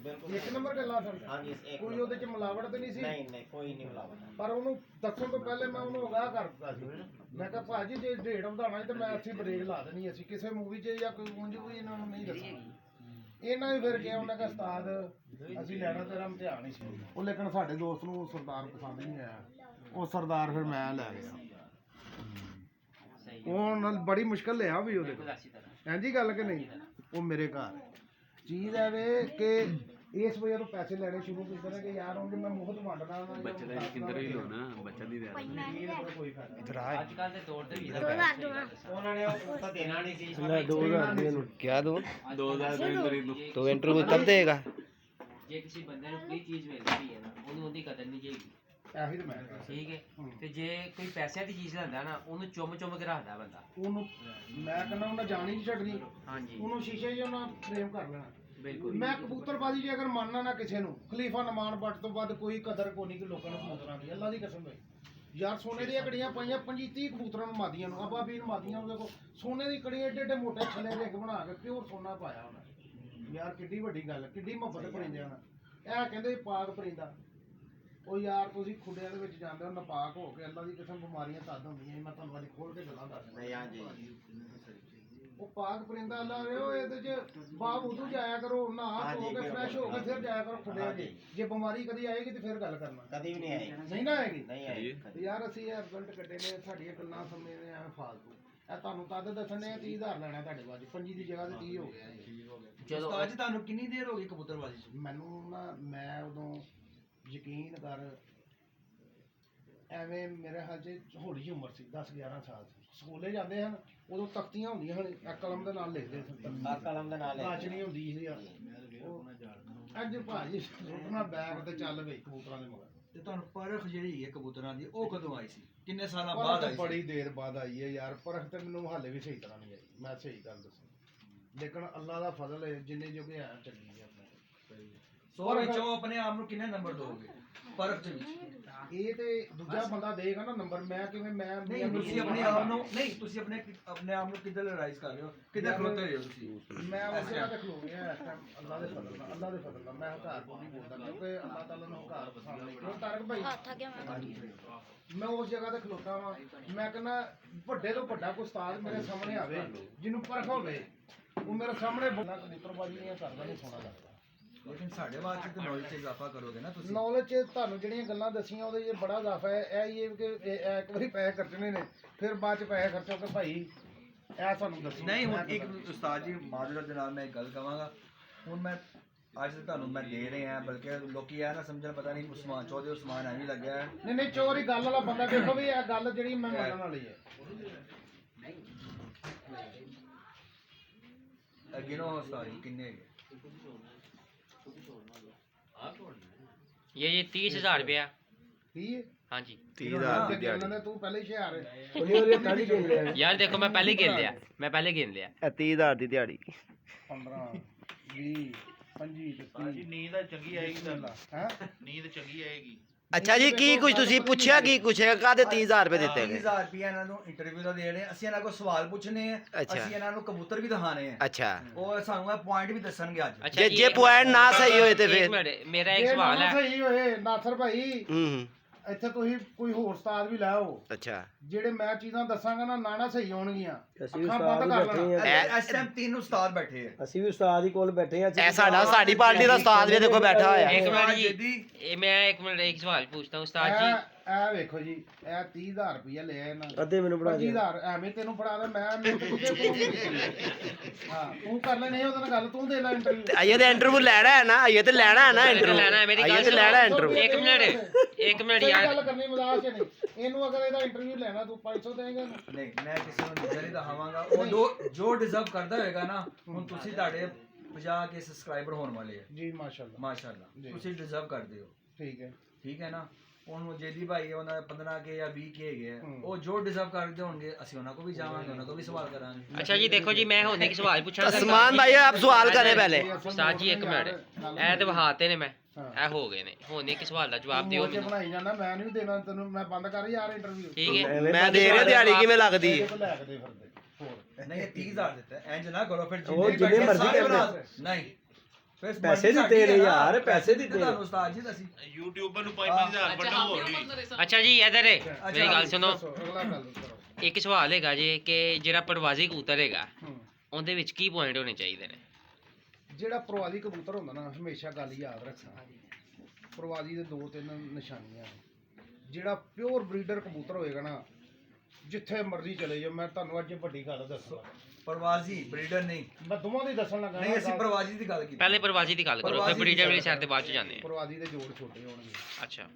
ਬਿਲਕੁਲ ਇੱਕ ਨੰਬਰ ਗੱਲਾਂ ਸਨ। ਹਾਂਜੀ ਕੋਈ ਉਹਦੇ ਚ ਮਿਲਾਵਟ ਤੇ ਨਹੀਂ ਸੀ। ਨਹੀਂ ਕੋਈ ਨਹੀਂ ਮਿਲਾਵਟ। ਪਰ ਉਹਨੂੰ ਦੱਸਣ ਤੋਂ ਪਹਿਲੇ ਮੈਂ ਉਹਨੂੰ ਅਗਾਹ ਕਰ ਦਿੱਤਾ ਸੀ। ਮੈਂ ਕਿਹਾ ਭਾਜੀ ਜੇ ਰੇਟ ਵਧਾਉਣਾ ਤੇ ਮੈਂ ਇੱਥੇ ਬ੍ਰੇਕ ਲਾ ਦੇਣੀ। ਅਸੀਂ ਕਿਸੇ ਮੂਵੀ 'ਚ ਜਾਂ ਕੋਈ ਉਂਝ ਵੀ ਇਹਨਾਂ ਨੂੰ ਨਹੀਂ ਦੱਸਣਾ। ਇਹਨਾਂ ਵੀ ਫਿਰ ਕਿਹਾ ਉਹਨਾਂ ਦਾ ਉਸਤਾਦ ਅਸੀਂ ਲੈਣਾ ਤੇਰਾ ਇਮਤਿਹਾਨ ਹੀ ਸੀ। ਉਹ ਲੇਕਿਨ ਸਾਡੇ ਦੋਸਤ ਨੂੰ ਸਰਦਾਰ ਪਸੰਦ ਨਹੀਂ ਆਇਆ। ਉਹ ਸਰਦਾਰ ਫਿਰ ਮੈਂ ਲੈ ਗਿਆ। ਉਹ ਨਾਲ ਬੜੀ ਮੁਸ਼ਕਲ ਲਿਆ ਵੀ ਉਹਦੇ ਕੋਲ। ਇੰਜੀ ਗੱਲ ਕਿ ਨਹੀਂ ਉਹ ਮੇਰੇ ਘਰ ਚੀਜ਼ ਹੈ ਵੇ ਕਿ ਇਸ ਵਜ੍ਹਾ ਤੋਂ ਪੈਸੇ ਲੈਣੇ ਸ਼ੁਰੂ ਕੀਤੇ ਨੇ ਕਿ ਯਾਰ ਹੁਣ ਮੈਂ ਮੁਫਤ ਵੰਡਦਾ ਬੱਚੇ ਦਾ ਕਿੰਦਰ ਹੀ ਲੋਣਾ ਬੱਚਾ ਨਹੀਂ ਦੇਣਾ ਕੋਈ ਫਾਇਦਾ इधर आ ਅੱਜ ਕੱਲ ਦੇ ਤੌਰ ਤੇ ਵੀ ਉਹਨਾਂ ਨੇ ਉਹ ਤਾਂ ਦੇਣਾ ਨਹੀਂ ਸੀ। क्या दो 2000 तो इंटरव्यू तब देगा। ਜੇ ਕਿਸੇ ਬੰਦੇ ਨੂੰ ਕੋਈ ਚੀਜ਼ ਮਿਲਦੀ ਹੈ ਨਾ ਉਹਨੂੰ ਉਹਦੀ ਕਦਰ ਨਹੀਂ ਜਾਏਗੀ। ਇਹੀ ਤਾਂ ਮੈਂ ਕਿਹਾ। ਠੀਕ ਹੈ ਤੇ ਜੇ ਕੋਈ ਪੈਸਿਆਂ ਦੀ ਚੀਜ਼ ਲੈਂਦਾ ਨਾ ਉਹਨੂੰ ਚੁੰਮ ਕੇ ਰੱਖਦਾ ਬੰਦਾ। ਉਹਨੂੰ ਮੈਂ ਕਹਿੰਦਾ ਉਹਨਾਂ ਜਾਣੀ ਨਹੀਂ ਛੱਡਣੀ। ਹਾਂਜੀ ਉਹਨੂੰ ਸ਼ੀਸ਼ੇ 'ਚ ਉਹਨਾਂ ਫਰੇਮ ਕਰ ਲੈਣਾ। ਬਿਲਕੁਲ। ਮੈਂ ਕਬੂਤਰਬਾਜ਼ੀ ਜੇ ਅਗਰ ਮੰਨਣਾ ਨਾ ਕਿਸੇ ਨੂੰ ਖਲੀਫਾ ਨਮਾਨ ਬੱਟ ਤੋਂ ਵੱਧ ਕੋਈ ਕਦਰ ਕੋ ਨਹੀਂ ਕਿ ਲੋਕਾਂ ਨੂੰ ਕਬੂਤਰਾਂ ਦੀ। ਅੱਲਾ ਦੀ ਕਸਮ ਹੈ ਯਾਰ ਸੋਨੇ ਦੀਆਂ ਕੜੀਆਂ ਪਾਈਆਂ 25-30 ਕਬੂਤਰਾਂ ਨੂੰ ਮਾਦੀਆਂ ਨੂੰ ਆਪਾਂ ਵੀ ਮਾਦੀਆਂ ਨੂੰ ਦੇਖੋ ਸੋਨੇ ਦੀ ਕੜੀਆਂ ਏਡੇ ਏਡੇ ਮੋਟੇ ਛੱਲੇ ਦੇ ਬਣਾ ਕੇ ਪਿਓਰ ਸੋਨਾ ਪਾਇਆ ਉਹਨਾਂ। ਯਾਰ ਕਿੱਡੀ ਵੱਡੀ ਗੱਲ ਕਿੱਡੀ ਮੁਹੱਬਤ ਪਰਿੰਦਿਆਂ ਨਾਲ। ਇਹ ਕਹਿੰਦੇ ਪਾਕ ਪਰਿੰਦਾ। ਉਹ ਯਾਰ ਤੁਸੀਂ ਖੁੱਡਿਆਂ ਦੇ ਵਿੱਚ ਜਾਂਦੇ ਹੋ ਨਾਪਾਕ ਹੋ ਕੇ ਅੱਲਾ ਦੀ ਕਸਮ ਬਿਮਾਰੀਆਂ ਤਦ ਹੁੰਦੀਆਂ। ਮੈਂ ਤੁਹਾਨੂੰ ਅੱਜ ਖੋਲ ਕੇ ਗੱਲਾਂ ਦੱਸਦਾ। ਨਹੀਂ ਹਾਂਜੀ ਉਹ ਪਾਕ ਪਰਿੰਦਾ ਅੱਲਾ ਵੇਓ ਇਹਦੇ ਚ ਬਾਬ ਉਦੋਂ ਜਾਇਆ ਕਰੋ ਨਹਾ ਧੋ ਕੇ ਫਰੈਸ਼ ਹੋ ਕੇ ਫਿਰ ਜਾਇਆ ਕਰੋ ਖੁੱਡਿਆਂ 'ਚ। ਜੇ ਬਿਮਾਰੀ ਕਦੀ ਆਏਗੀ ਤੇ ਫਿਰ ਗੱਲ ਕਰਨਾ। ਕਦੀ ਵੀ ਨਹੀਂ ਆਈ ਨਹੀਂ ਨਾ ਆਏਗੀ। ਨਹੀਂ ਆਈ ਤੇ ਯਾਰ ਅਸੀਂ ਇਹ ਰਿਜ਼ਲਟ ਕੱਢੇ ਨੇ ਸਾਡੀਆਂ ਗੱਲਾਂ ਸਮਝਦੇ ਨੇ ਐਵੇਂ ਫਾਲਤੂ। ਇਹ ਤੁਹਾਨੂੰ ਤਦ ਦੱਸਣ ਨੇ 30,000 ਲੈਣਾ ਤੁਹਾਡੇ ਕੋਲ। 25 ਦੀ ਜਗ੍ਹਾ ਤੇ 30 ਹੋ ਗਿਆ ਇਹ। ਚਲੋ ਉਸਤਾਦ ਜੀ ਤੁਹਾਨੂੰ ਕਿੰਨੀ ਦੇਰ ਹੋ ਗਈ ਕਬੂਤਰਬਾਜ਼ੀ 'ਚ? ਮੈਨੂੰ ਨਾ ਮੈਂ ਉਦੋਂ ਯਕੀਨ ਕਰ ਐਵੇਂ ਮੇਰੇ ਹਾਲ 'ਚ ਹੌਲੀ ਜਿਹੀ ਉਮਰ ਸੀ 10-11 ਸਾਲ ਸੀ। ਸਕੂਲੇ ਜਾਂਦੇ ਹਨ ਉਦੋਂ ਤਖਤੀਆਂ ਹੁੰਦੀਆਂ ਹਨ ਇਹ ਕਲਮ ਦੇ ਨਾਲ ਲਿਖਦੇ ਸੀ ਆ ਕਲਮ ਦੇ ਨਾਲ ਕਾਚ ਨਹੀਂ ਹੁੰਦੀ ਸੀ ਯਾਰ ਅੱਜ ਭਾਜੀ ਸੁੱਟਣਾ ਬੈਗ ਤੇ ਚੱਲ ਵੇ ਕਬੂਤਰਾਂ ਦੇ ਮਗਰ ਤੇ ਤੁਹਾਨੂੰ ਪਰਖ ਜਿਹੜੀ ਹੈ ਕਬੂਤਰਾਂ ਦੀ ਉਹ ਕਦੋਂ ਆਈ ਸੀ ਕਿੰਨੇ ਸਾਲਾਂ ਪਰਖ ਬਾਅਦ ਆਈ ਸੀ ਬੜੀ ਦੇਰ ਬਾਅਦ ਆਈ ਹੈ ਯਾਰ ਪਰਖ ਤੇ ਮੈਨੂੰ ਹਾਲੇ ਵੀ ਸਹੀ ਤਰ੍ਹਾਂ ਨਹੀਂ ਆਈ ਮੈਂ ਸਹੀ ਗੱਲ ਦੱਸਾਂ ਲੇਕਿਨ ਅੱਲਾ ਦਾ ਫਜ਼ਲ ਹੈ ਜਿੰਨੇ ਜੋਗੇ ਹੈ ਚੱਲੀ ਹੈ ਆਪਣੇ 100 ਵਿੱਚੋਂ ਆਪਣੇ ਆਪ ਨੂੰ ਕਿੰਨੇ ਨੰਬਰ ਦੋਗੇ ਪਰਖ ਦੇ ਵਿੱਚ ਇਹ ਤੇ ਦੂਜਾ ਬੰਦਾ ਦੇਗਾ ਨਾ ਨੰਬਰ ਮੈਂ ਕਿਵੇਂ ਮੈਂ ਨਹੀਂ ਤੁਸੀਂ ਆਪਣੇ ਆਪ ਨੂੰ ਨਹੀਂ ਤੁਸੀਂ ਆਪਣੇ ਆਪ ਨੂੰ ਕਿੱਦਾਂ ਰਿਅਲਾਈਜ਼ ਕਰ ਰਹੇ ਹੋ ਕਿੱਦਾਂ ਖਲੋਤੇ ਰਹੇ ਹੋ ਤੁਸੀਂ ਮੈਂ ਉਸ ਜਗ੍ਹਾ ਤੇ ਖਲੋ ਗਿਆ ਇਸ ਟਾਈਮ ਅੱਲਾ ਦੇ ਫਜ਼ਲ ਨਾਲ ਮੈਂ ਹਕਾਰ ਤੋਂ ਨਹੀਂ ਬੋਲਦਾ ਕਿਉਂਕਿ ਅੱਲਾਹ ਤਾਲਾ ਨੂੰ ਹਕਾਰ ਪਸੰਦ ਨਹੀਂ ਕਿਉਂ ਤਾਰਕ ਭਾਈ ਮੈਂ ਉਸ ਜਗ੍ਹਾ ਤੇ ਖਲੋਤਾ ਵਾਂ ਮੈਂ ਕਹਿੰਦਾ ਵੱਡੇ ਤੋਂ ਵੱਡਾ ਕੋਈ ਉਸਤਾਦ ਮੇਰੇ ਸਾਹਮਣੇ ਆਵੇ ਜਿਹਨੂੰ ਪਰਖ ਹੋਵੇ ਉਹ ਮੇਰੇ ਸਾਹਮਣੇ ਬੋਲਣਾ ਕਬੂਤਰਬਾਜ਼ੀ ਨਹੀਂ ਕਰਦਾ ਨਹੀਂ ਸੋਹਣਾ ਲੱਗਦਾ ਲੇਕਿਨ ਸਾਡੇ ਵਾਸਤੇ ਤਾਂ ਨੌਲੇਜ 'ਚ ਇਜ਼ਾਫਾ ਕਰੋਗੇ ਨਾ ਤੁਸੀਂ ਨੌਲੇਜ 'ਚ ਤੁਹਾਨੂੰ ਜਿਹੜੀਆਂ ਗੱਲਾਂ ਦੱਸੀਆਂ ਉਹਦੇ 'ਚ ਬੜਾ ਇਜ਼ਾਫਾ ਹੈ ਇਹ ਹੀ ਹੈ ਕਿ ਇੱਕ ਵਾਰੀ ਪੈਸੇ ਖਰਚਣੇ ਨੇ ਫਿਰ ਬਾਅਦ 'ਚ ਪੈਸੇ ਖਰਚੋ ਕਿ ਭਾਈ ਇਹ ਸਾਨੂੰ ਦੱਸੋ ਨਹੀਂ ਹੁਣ ਇੱਕ ਉਸਤਾਦ ਜੀ ਮਾਜ਼ਰਤ ਦੇ ਨਾਲ ਮੈਂ ਇੱਕ ਗੱਲ ਕਹਾਂਗਾ ਹੁਣ ਮੈਂ ਅੱਜ ਤੁਹਾਨੂੰ ਮੈਂ ਦੇ ਰਹੇ ਹਾਂ ਬਲਕਿ ਲੋਕੀ ਇਹ ਨਾ ਸਮਝਣ ਪਤਾ ਨਹੀਂ ਉਸਮਾਨ ਚੌਧਰੀ ਉਸਮਾਨ ਐਵੇਂ ਲੱਗਿਆ ਹੈ ਨਹੀਂ ਚੋਰੀ ਗੱਲ ਵਾਲਾ ਬੰਦਾ ਦੇਖੋ ਵੀ ਇਹ ਗੱਲ ਜਿਹੜੀ ਮੈਂ ਮੰਨਣ ਵਾਲੀ ਹੈ ਅੱਗੇ ਨਾ ਉਸਤਾਦ ਜੀ ਕਿੰਨੇ ਹੈਗੇ ये 30,000 रुपया। ਠੀਕ हाँ जी 30,000 ਦੀ ਇਹਨਾਂ ਦਿਹਾੜੀ ਨੇ ਤੂੰ ਪਹਿਲੇ ਹੀ ਹੁਸ਼ਿਆਰ ਹੈ यार देखो मैं पहले गिन लिया ਇਹ 30,000 ਦੀ ਦਿਹਾੜੀ 15 20 25 30 ਨੀਂਦ ਚੰਗੀ ਆਏਗੀ ਤਾਂ ਹੈ ਨੀਂਦ ਚੰਗੀ ਆਏਗੀ ਅੱਛਾ ਜੀ ਕੀ ਕੁਝ ਤੁਸੀਂ ਪੁੱਛਿਆ ਕੀ ਕੁਛ ਹੈ ਕਾਹਦੇ 30,000 ਰੁਪਏ ਦਿੱਤੇ ਗਏ 30,000 ਰੁਪਏ ਇਹਨਾਂ ਨੂੰ ਇੰਟਰਵਿਊ ਦਾ ਦੇ ਰਹੇ ਹਾਂ। ਅਸੀਂ ਇਹਨਾਂ ਕੋਲ ਸਵਾਲ ਪੁੱਛਣੇ ਆ ਅੱਛਾ। ਅਸੀਂ ਇਹਨਾਂ ਨੂੰ ਕਬੂਤਰ ਵੀ ਦਿਖਾਣੇ ਆ ਅੱਛਾ ਉਹ ਸਾਨੂੰ ਇਹ ਪੁਆਇੰਟ ਵੀ ਦੱਸਣਗੇ ਅੱਜ अच्छा ਜੇ ਜੇ ਪੁਆਇੰਟ ਨਾ ਸਹੀ ਹੋਏ ਤੇ एक ਫਿਰ मिनट मेरा एक सवाल है ਸਹੀ ਹੋਏ ਨਾਸਰ ਭਾਈ ਹੂੰ ਇੱਥੇ ਤੁਸੀਂ ਕੋਈ ਹੋਰ ਉਸਤਾਦ ਵੀ ਲਾਓ ਅੱਛਾ ਜਿਹੜੇ ਮੈਂ ਚੀਜ਼ਾਂ ਦੱਸਾਂਗਾ ਨਾ ਸਹੀ ਹੋਣਗੀਆਂ ਅੱਖਾਂ ਬੰਦ ਕਰ ਲੈਣਾ ਇਸ ਟਾਈਮ ਤਿੰਨ ਉਸਤਾਦ ਬੈਠੇ ਆ ਅਸੀਂ ਵੀ ਉਸਤਾਦ ਹੀ ਕੋਲ ਬੈਠੇ ਆ ਇਹ ਸਾਡੀ ਪਾਰਟੀ ਦਾ ਉਸਤਾਦ ਵੀ ਦੇਖੋ ਬੈਠਾ ਹੋਇਆ एक उस्ताद मिनट जदी। जी मैं एक मिनट एक सवाल पूछता हूँ उस्ताद जी ਇਹ ਵੇਖੋ ਜੀ ਇਹ 30,000 ਰੁਪਇਆ ਲਿਆ ਇਹਨਾਂ ਅੱਧੇ ਮੈਨੂੰ ਬਣਾ ਦਿਓ 25,000 ਐਵੇਂ ਤੈਨੂੰ ਫੜਾ ਦੇ ਮੈਂ ਮੈਨੂੰ ਕਿਤੇ ਹਾਂ ਤੂੰ ਕਰ ਲੈ ਨਹੀਂ ਉਹਦੇ ਨਾਲ ਗੱਲ ਤੂੰ ਦੇ ਲੈ ਇੰਟਰਵਿਊ ਆਈਏ ਤੇ ਇੰਟਰਵਿਊ ਲੈਣਾ ਹੈ ਨਾ ਆਈਏ ਤੇ ਲੈਣਾ ਹੈ ਨਾ ਇੰਟਰਵਿਊ ਲੈਣਾ है मेरी ਆਈਏ गल ਤੇ ਲੈਣਾ सुनो। ਇੰਟਰਵਿਊ एक मिनट यार ਗੱਲ ਕਰਨੀ ਮਜ਼ਾਕ ਚ ਨਹੀਂ ਇਹਨੂੰ ਅਗਰ ਇਹਦਾ ਇੰਟਰਵਿਊ ਲੈਣਾ ਤੂੰ 500 ਦੇਂਗਾ ਨਹੀਂ ਮੈਂ ਕਿਸੇ ਨੂੰ ਨਿਜਰ ਹੀ ਦਿਖਾਵਾਂਗਾ ਉਹ ਜੋ ਡਿਜ਼ਰਵ ਕਰਦਾ ਹੋਏਗਾ ਨਾ ਹੁਣ ਤੁਸੀਂ ਤੁਹਾਡੇ 50 ਕੇ ਸਬਸਕ੍ਰਾਈਬਰ ਹੋਣ ਵਾਲੇ ਆ ਜੀ ਮਾਸ਼ਾਅੱਲਾ ਮਾਸ਼ਾਅੱਲਾ ਤੁਸੀਂ ਡਿਜ਼ਰਵ ਕਰਦੇ ਹੋ ਠੀਕ ਹੈ ਠੀਕ ਹੈ ਨਾ ਉਹਨੂੰ ਜੇਦੀ ਭਾਈ ਉਹਨਾਂ 15 ਕੇ ਜਾਂ 20 ਕੇ ਹੈਗੇ ਆ, ਉਹ ਜੋ ਡਿਜ਼ਰਵ ਕਰਦੇ ਹੋਣਗੇ ਅਸੀਂ ਉਹਨਾਂ ਕੋਲ ਵੀ ਜਾਵਾਂਗੇ ਉਹਨਾਂ ਕੋਲ ਵੀ ਸਵਾਲ ਕਰਾਂਗੇ अच्छा जी देखो जी मैं होने की सवाल पूछना आसमान भाई आप सवाल करें पहले उस्ताद जी एक मिनट ए तो बहाते ने मैं ए हो गए ने होने के सवाल का जवाब दियो ਮੋਰਚੇ ਬਣਾਈ ਜਾਂਦਾ ਮੈਂ ਨਹੀਂ ਦੇਣਾ ਤੈਨੂੰ ਮੈਂ ਬੰਦ ਕਰ ਯਾਰ ਇੰਟਰਵਿਊ ठीक है ਮੈਂ ਦੇ ਰਿਹਾ ਦਿਹਾੜੀ ਕਿਵੇਂ ਲੱਗਦੀ ਲੈ ਕੇ ਦੇ ਫਿਰਦੇ ਹੋਰ ਨਹੀਂ ਇਹ 30,000 ਦਿੱਤਾ ਇੰਜ ਨਾ ਕਰੋ ਫਿਰ ਉਹ ਜਿੰਨੇ ਬੈਠੇ ਮਰਜ਼ੀ ਸਾਰੇ ਕਰਦੇ। ਬਣਾ ਦਿਓ। ਨਹੀਂ ਫਿਰ ਪੈਸੇ ਮਰਜ਼ੀ ਦਿੱਤੇ ਨੇ ਸਾਡੀ ਹੈ ਨਾ, ਯਾਰ, ਪੈਸੇ ਦਿੱਤੇ ਨੇ। ਤੁਹਾਨੂੰ ਉਸਤਾਦ ਜੀ ਅਸੀਂ ਯੂਟਿਊਬਰ ਨੂੰ 5-5,000 ਵੱਡਾ ਹੋਰ ਵੀ अच्छा जी इधर मेरी गल सुनो ਦੱਸੋ ਅਗਲਾ ਗੱਲ ਕਰੋ ਇੱਕ ਸਵਾਲ ਹੈਗਾ ਜੀ ਕਿ ਜਿਹੜਾ ਪ੍ਰਵਾਸੀ ਕਬੂਤਰ ਹੈਗਾ ਹੂੰ। ਉਹਦੇ ਵਿੱਚ ਕੀ ਪੁਆਇੰਟ ਹੋਣੇ ਚਾਹੀਦੇ ਨੇ ਜਿਹੜਾ ਪ੍ਰਵਾਦੀ ਕਬੂਤਰ ਹੁੰਦਾ ਨਾ ਹਮੇਸ਼ਾ ਗੱਲ ਯਾਦ ਰੱਖਣਾ ਪ੍ਰਵਾਦੀ ਦੇ ਦੋ ਤਿੰਨ ਨਿਸ਼ਾਨੀਆਂ ਨੇ। ਜਿਹੜਾ ਪਿਓਰ ਬਰੀਡਰ ਕਬੂਤਰ ਹੋਏਗਾ ਨਾ ਜਿੱਥੇ ਮਰਜ਼ੀ ਚਲੇ ਜਾਓ ਮੈਂ ਤੁਹਾਨੂੰ ਅੱਜ ਵੱਡੀ ਗੱਲ ਦੱਸਾਂ ਪ੍ਰਵਾਸੀ ਬਰੀਡਰ ਨਹੀਂ ਮੈਂ ਦੋਵਾਂ ਦੀ ਦੱਸਣ ਲੱਗਾ ਨਹੀਂ ਅਸੀਂ ਪ੍ਰਵਾਸੀ ਦੀ ਗੱਲ ਕੀਤੀ ਪਹਿਲੇ ਪ੍ਰਵਾਸੀ ਦੀ ਗੱਲ ਕਰੋ ਫਿਰ ਪ੍ਰਵਾਸੀ ਬਰੀਡਰ ਦੀ ਵਾਲੀ ਗੱਲ ਸਾਈਡ ਤੇ ਬਾਅਦ ਚ ਜਾਂਦੇ ਆ ਪ੍ਰਵਾਦੀ ਦੇ ਜੋੜ ਛੋਟੇ ਹੋਣਗੇ ਅੱਛਾ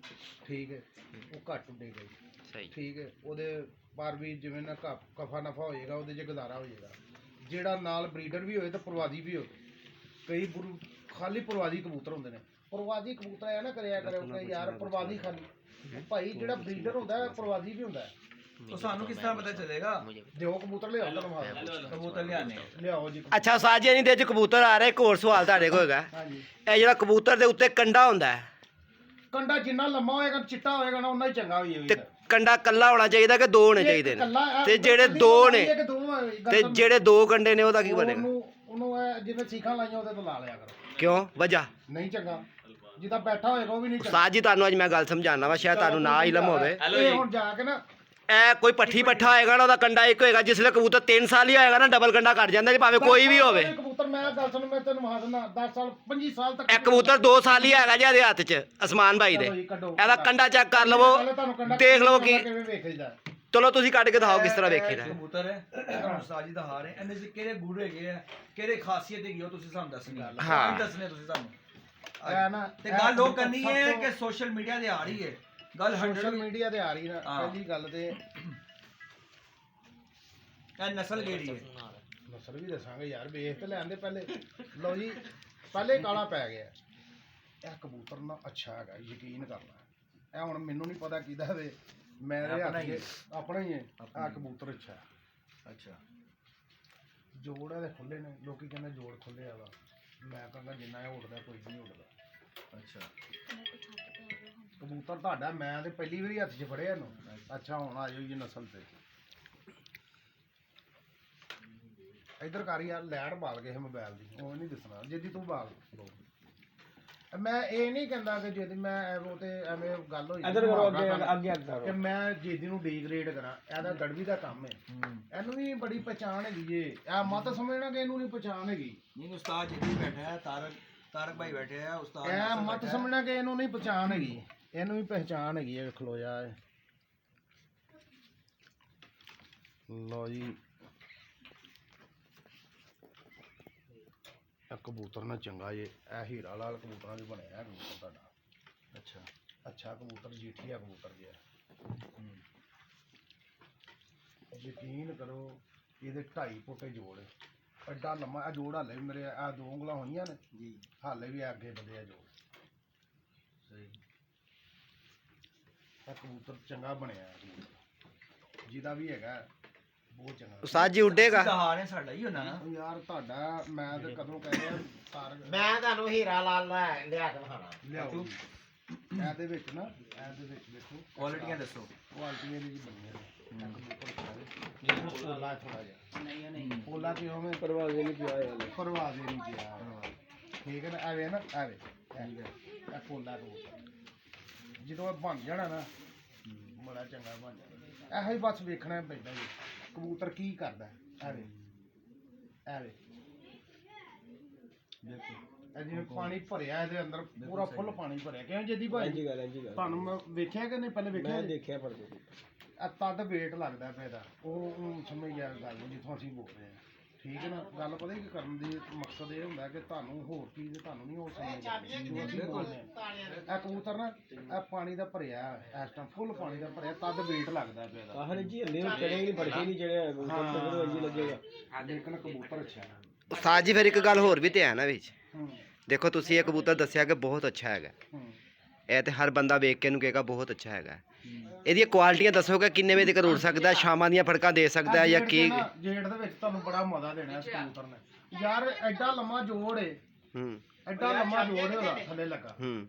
ਠੀਕ ਹੈ ਉਹ ਘੱਟ ਉੱਡੇਗਾ ਜੀ ਸਹੀ ਠੀਕ ਹੈ ਉਹਦੇ ਪਰ ਵੀ ਜਿਵੇਂ ਨਾ ਕਫਾ ਨਫਾ ਹੋ ਜਾਏਗਾ ਉਹਦੇ 'ਚ ਗੁਜ਼ਾਰਾ ਹੋ ਜਾਏਗਾ ਜਿਹੜਾ ਨਾਲ ਬਰੀਡਰ ਵੀ ਹੋਏ ਤਾਂ ਪ੍ਰਵਾਦੀ ਵੀ ਹੋਵੇ ਕਈ ਗੁਰੂ ਖਾਲੀ ਪ੍ਰਵਾਦੀ ਕਬੂਤਰ ਹੁੰਦੇ ਨੇ ਪ੍ਰਵਾਦੀ ਕਬੂਤਰ ਐ ਨਾ ਕਰਿਆ ਕਰੋ ਕਿ ਯਾਰ ਪ੍ਰਵਾਦੀ ਖਾਲੀ ਭਾਈ ਜਿਹੜਾ ਬਰੀਡਰ ਹੁੰਦਾ ਪ੍ਰਵਾਦੀ ਵੀ ਹੁੰਦਾ ਤਾਂ ਸਾਨੂੰ ਕਿਸ ਤਰ੍ਹਾਂ ਪਤਾ ਚੱਲੇਗਾ ਦਿਓ ਕਬੂਤਰ ਲਿਆਓ ਤੁਹਾਨੂੰ ਹਾਲ ਕਬੂਤਰ ਲਿਆਣੇ ਲਿਆਓ ਜੀ ਅੱਛਾ ਸਾਜੀ ਨਹੀਂ ਦੇ ਚ ਕਬੂਤਰ ਆ ਰਿਹਾ ਇੱਕ ਹੋਰ ਸਵਾਲ ਤੁਹਾਡੇ ਕੋਲ ਹੈਗਾ ਹਾਂਜੀ ਇਹ ਜਿਹੜਾ ਕਬੂਤਰ ਦੇ ਉੱਤੇ ਕੰਡਾ ਹੁੰਦਾ ਹੈ ਕੰਡਾ ਜਿੰਨਾ ਲੰਮਾ ਹੋਏਗਾ ਚਿੱਟਾ ਹੋਏਗਾ ਨਾ ਉਨਾ ਹੀ ਚੰਗਾ ਤੇ ਕੰਡਾ ਕੱਲਾ ਹੋਣਾ ਚਾਹੀਦਾ ਕਿ ਦੋ ਹੋਣੇ ਚਾਹੀਦੇ ਨੇ ਤੇ ਜਿਹੜੇ ਦੋ ਨੇ ਤੇ ਜਿਹੜੇ ਦੋ ਕੰਡੇ ਨੇ ਉਹਦਾ ਕੀ ਬਣੇਗਾ ਉਹਨੂੰ ਜਿਵੇਂ ਸੀਖਾਂ ਲਾਈਆਂ ਉਹਦੇ ਤੋਂ ਲਾ ਲਿਆ ਕਰੋ ਕਿਉਂ ਵਜ੍ਹਾ ਨਹੀਂ ਚੰਗਾ ਜਿੱਦਾਂ ਬੈਠਾ ਹੋਏਗਾ ਉਹ ਵੀ ਨਹੀਂ ਚੰਗਾ ਉਸਤਾਦ ਜੀ ਤੁਹਾਨੂੰ ਅੱਜ ਮੈਂ ਗੱਲ ਸਮਝਾਉਣਾ ਵਾ ਸ਼ਾਇਦ ਤੁਹਾਨੂੰ ਨਾ ਇਲਮ ਹੋਵੇ ਇਹ ਹੁਣ ਜਾ ਕੇ ਨਾ ਇਹ ਕੋਈ ਪੱਠੀ ਪੱਠਾ ਹੋਏਗਾ ਨਾ ਉਹਦਾ ਕੰਡਾ ਇੱਕ ਹੋਏਗਾ ਜਿਸਲੇ ਕਬੂਤਰ 3 ਸਾਲ ਹੀ ਹੋਏਗਾ ਨਾ ਡਬਲ ਕੰਡਾ ਕੱਟ ਜਾਂਦਾ ਜੀ ਭਾਵੇਂ ਕੋਈ ਵੀ ਹੋਵੇ ਕਬੂਤਰ ਮੈਂ ਗੱਲ ਸੁਣ ਮੈਂ ਤੈਨੂੰ ਮਹਾ ਦਿੰਦਾ 10 ਸਾਲ 25 ਸਾਲ ਤੱਕ ਇਹ ਕਬੂਤਰ 2 ਸਾਲ ਹੀ ਹੈਗਾ ਜੀ ਇਹਦੇ ਹੱਥ 'ਚ ਅਸਮਾਨ ਭਾਈ ਦੇ ਇਹਦਾ ਕੰਡਾ ਚੈੱਕ ਕਰ ਲਵੋ ਦੇਖ ਲਵੋ ਕਿ ਕਿਵੇਂ ਵੇਖੀਦਾ ਚਲੋ ਤੁਸੀਂ ਕੱਢ ਕੇ ਦਿਖਾਓ ਕਿਸ ਤਰ੍ਹਾਂ ਵੇਖੀਦਾ ਕਬੂਤਰ ਹੈ ਤੁਹਾਨੂੰ ਉਸਤਾਦ ਜੀ ਦਿਖਾ ਰਹੇ ਇਹਦੇ 'ਚ ਕਿਹੜੇ ਗੁਣ ਹੈਗੇ ਆ ਕਿਹੜੇ ਖਾਸੀਅਤ ਹੈਗੀ ਉਹ ਤੁਸੀਂ ਸਾਨੂੰ ਦੱਸਣੀ ਹੈ ਹਾਂ। ਦੱਸਣੇ ਤੁਸੀਂ ਸਾਨੂੰ ਇਹ ਨਾ ਤੇ ਗੱਲ ਉਹ ਕਰਨੀ ਹੈ ਕਿ ਸੋਸ਼ਲ ਮੀਡੀਆ ਤੇ ਆ ਰਹੀ ਹੈ ਗੱਲ ਸੋਸ਼ਲ 100 ਮੀਡੀਆ ਤੇ ਆ ਰਹੀ ਨਾ ਹਾਂ। ਪਹਿਲੀ ਗੱਲ ਤੇ ਇਹ ਨਸਲ ਕਿਹੜੀ ਹੈ? ਨਸਲ ਵੀ ਦੱਸਾਂਗੇ ਯਾਰ, ਵੇਖ ਤੇ ਲੈਣ ਦੇ ਪਹਿਲੇ। ਲਓ ਜੀ, ਪਹਿਲੇ ਕਾਲਾ ਪੈ ਗਿਆ। ਇਹ ਕਬੂਤਰ ਨਾ ਅੱਛਾ ਹੈਗਾ, ਯਕੀਨ ਕਰਨਾ। ਇਹ ਹੁਣ ਮੈਨੂੰ ਨਹੀਂ ਪਤਾ ਕਿਹਦਾ ਵੇ, ਮੇਰੇ ਆਪਣਾ ਹੱਥ ਹੀ ਹੈ। ਆਪਣਾ ਹੀ ਹੈ। ਆਪਣਾ ਆ ਹੀ। ਕਬੂਤਰ ਅੱਛਾ, ਅੱਛਾ ਜੋੜ ਇਹਦੇ ਖੁੱਲੇ ਨੇ, ਲੋਕੀ ਕਹਿੰਦੇ ਜੋੜ ਖੁੱਲੇ ਆ ਵਾ, ਮੈਂ ਕਹਿੰਦਾ ਜਿੰਨਾ ਇਹ ਉੱਡਦਾ ਕੋਈ ਨਹੀਂ ਉੱਡਦਾ। ਅੱਛਾ ਕਬੂਤਰ ਤੁਹਾਡਾ ਮੈਂ ਤੇ ਪਹਿਲੀ ਵਾਰੀ ਹੱਥ 'ਚ ਫੜਿਆ ਇਹਨੂੰ। ਅੱਛਾ ਹੁਣ ਆ ਜਾਓ ਜੀ ਨਸਲ ਤੇ। ਇਧਰ ਕਰ ਯਾਰ, ਲੈਟ ਬਾਲ ਗਏ ਮੋਬਾਈਲ ਦੀ, ਉਹ ਨਹੀਂ ਦਿਸਣਾ ਜਿਹਦੀ ਤੂੰ ਬਾਲ ਲਓ। ਮੈਂ ਇਹ ਨਹੀਂ ਕਹਿੰਦਾ ਕਿ ਜਿਹਦੀ ਮੈਂ ਉਹ ਤੇ ਐਵੇਂ ਗੱਲ ਹੋਈ ਇੱਧਰ ਕਰੋ, ਅੱਗੇ ਮੁਹਾਵਰਾ ਅੱਗੇ ਕਿ ਕਰੋ। ਮੈਂ ਜਿਹਦੀ ਨੂੰ ਡੀਗ੍ਰੇਡ ਕਰਾਂ। ਇਹਦਾ ਦੜਵੀ ਦਾ ਕੰਮ ਹੈ, ਇਹਨੂੰ ਵੀ ਬੜੀ ਪਛਾਣ ਹੈਗੀ ਜੇ। ਇਹ ਮਤ ਸਮਝਣਾ ਕਿ ਇਹਨੂੰ ਨਹੀਂ ਪਛਾਣ ਹੈਗੀ। ਨਹੀਂ ਉਸਤਾਦ ਜੀ ਬੈਠਾ ਹੈ, ਤਾਰਕ ਭਾਈ ਬੈਠੇ ਆ ਉਸਤਾਦ। ਇਹ ਨਸਲ ਮਤ ਬੈਠਾ ਹੈ। ਸਮਝਣਾ ਕਿ ਇਹਨੂੰ ਨਹੀਂ ਪਛਾਣ ਹੈਗੀ, ਇਹਨੂੰ ਵੀ ਪਹਿਚਾਣ ਹੈਗੀ ਹੈ। ਖਲੋ ਜਾ ਲਓ ਜੀ, ਇਹ ਕਬੂਤਰ ਨਾ ਚੰਗਾ ਜੇ, ਇਹ ਹੀਰਾ ਲਾਲ ਕਬੂਤਰਾਂ ਦੀ ਬਣਿਆ ਹੈ ਕਬੂਤਰ ਤੁਹਾਡਾ। ਅੱਛਾ ਅੱਛਾ ਕਬੂਤਰ, ਜੀਠੀਆ ਕਬੂਤਰ ਜਿਹਾ। ਯਕੀਨ ਕਰੋ, ਇਹਦੇ 2.5 ਫੁੱਟ ਜੋੜ ਹੈ। ਐਡਾ ਲੰਮਾ ਇਹ ਜੋੜ। ਹਾਲੇ ਵੀ ਮੇਰੇ ਆ 2 ਉਂਗਲਾਂ ਹੋਈਆਂ ਨੇ ਜੀ, ਹਾਲੇ ਵੀ ਅੱਗੇ ਵਧਿਆ ਜੋੜ। ਸਹੀ। ਇਹ ਕਬੂਤਰ ਚੰਗਾ ਬਣਿਆ ਹੈ ਕਬੂਤਰ। ਜਿਹਦਾ ਵੀ ਹੈਗਾ ਬਹੁਤ ਚੰਗਾ। ਉਸਤਾਦ ਜੀ ਉੱਡੇਗਾ? ਹਾਰ ਹੈ ਸਾਡਾ ਹੀ ਹੋਣਾ ਨਾ। ਉਹ ਯਾਰ ਤੁਹਾਡਾ ਮੈਂ ਤੇ ਕਦੋਂ ਕਹਿ ਰਿਹਾ ਤਾਰਕ ਮੈਂ ਤੁਹਾਨੂੰ ਹੀਰਾ ਲਾਲ ਲਿਆ ਕੇ ਵਿਖਾਣਾ। ਲਿਆਓ ਜੀ। ਇਹਦੇ ਵਿੱਚ ਨਾ, ਇਹਦੇ ਵਿੱਚ ਦੇਖੋ ਕੁਆਲਿਟੀਆਂ ਦੱਸੋ। ਕੁਆਲਿਟੀਆਂ ਦੀ ਬਣੀਆਂ ਨੇ। ਕਬੂਤਰ ਸਾਰੇ ਪੋਲਾ ਥੋੜਾ ਜਿਹਾ ਪੋਲਾ ਤੇ ਉਵੇਂ ਪਰਵਾਜ਼ੇ ਨਹੀਂ ਪਿਆ ਯਾਰ। ਪਰਵਾਜ਼ੇ ਨਹੀਂ ਪਿਆ। ਠੀਕ ਹੈ ਨਾ, ਐਵੇਂ ਨਾ ਐਵੇਂ ਇਹ ਪੋਲਾ ਕਬੂਤਰ ਜਦੋਂ ਇਹ ਬਣ ਜਾਣਾ ਨਾ ਬੜਾ ਚੰਗਾ ਬਣ ਜਾਣਾ। ਇਹੋ ਹੀ ਬਸ ਵੇਖਣਾ ਪੈਂਦਾ ਜੀ ਕਬੂਤਰ ਕੀ ਕਰਦਾ। ਐਵੇਂ ਐਵੇਂ ਦੇਖੋ ਇਹ ਜਿਵੇਂ ਪਾਣੀ ਭਰਿਆ ਇਹਦੇ ਅੰਦਰ, ਪੂਰਾ ਫੁੱਲ ਪਾਣੀ ਭਰਿਆ। ਕਿਉਂ ਜਦੀ ਭਾਈ ਇੰਜੀ ਗੱਲ ਤੁਹਾਨੂੰ ਮੈਂ ਵੇਖਿਆ ਕਿ ਨਹੀਂ ਪਹਿਲੇ ਵੇਖਿਆ? ਮੈਂ ਦੇਖਿਆ ਪੜਦੇ ਆ ਤਦ ਵੇਟ ਲੱਗਦਾ ਪਿਆ ਇਹਦਾ। ਉਹ ਸਮਝ ਗਿਆ ਗੱਲ ਨੂੰ ਜਿੱਥੋਂ ਅਸੀਂ ਬੋਲ ਰਹੇ ਹਾਂ। ਠੀਕ ਹੈ ਨਾ, ਗੱਲ ਪਤਾ ਕੀ ਕਰਨ ਦੀ ਮਕਸਦ ਇਹ ਹੁੰਦਾ ਕਿ ਤੁਹਾਨੂੰ ਹੋਰ ਚੀਜ਼ ਤੁਹਾਨੂੰ ਨਹੀਂ ਹੋਰ ਸਮਝ ਆਉਂਦੀ ਜੋ ਅਸੀਂ ਬੋਲਦੇ ਹਾਂ। ਇਹ ਕਬੂਤਰ ਨਾ ਇਹ ਪਾਣੀ ਦਾ ਭਰਿਆ, ਇਸ ਟਾਈਮ ਫੁੱਲ ਪਾਣੀ ਦਾ ਭਰਿਆ, ਤਦ ਵੇਟ ਲੱਗਦਾ ਪਿਆ ਇਹਦਾ। ਆਹਰ ਜੀ ਹੱਲੇ ਉਹ ਚੜੇ ਨਹੀਂ ਫੜਕੇ ਨਹੀਂ ਚੜਿਆ ਕਬੂਤਰ ਇੰਜੀ ਲੱਗੇਗਾ। ਲੇਕਿਨ ਕਬੂਤਰ ਅੱਛਾ ਹੈ। ਉਸਤਾਦ ਜੀ ਫਿਰ ਇੱਕ ਗੱਲ ਹੋਰ ਵੀ ਤੇ ਹੈ ਨਾ ਵਿੱਚ। ਹੂੰ ਦੇਖੋ ਤੁਸੀਂ ਇਹ ਕਬੂਤਰ ਦੱਸਿਆ ਕਿ ਬਹੁਤ ਅੱਛਾ ਹੈਗਾ, ਹੂੰ ਇਹ ਤੇ ਹਰ ਬੰਦਾ ਵੇਖ ਕੇ ਇਹਨੂੰ ਕਹੇਗਾ ਬਹੁਤ ਅੱਛਾ ਹੈਗਾ। ਇਹਦੀਆਂ ਕੁਆਲਿਟੀਆਂ ਦੱਸੋਗੇ, ਕਿੰਨੇ ਵਜੇ ਤੱਕ ਉੱਡ ਸਕਦਾ, ਸ਼ਾਮਾਂ ਦੀਆਂ ਫੜਕਾਂ ਦੇ ਸਕਦਾ ਹੈ ਜਾਂ ਕੀ? ਜੇੜ ਦੇ ਵਿੱਚ ਤੁਹਾਨੂੰ ਬੜਾ ਮਜ਼ਾ ਦੇਣਾ ਇਸ ਕਬੂਤਰ ਨੇ ਯਾਰ। ਐਡਾ ਲੰਮਾ ਜੋੜ ਏ, ਹੂੰ ਐਡਾ ਲੰਮਾ ਜੋੜ ਏ ਉਹਦਾ ਥੱਲੇ ਲੱਗਾ। ਹੂੰ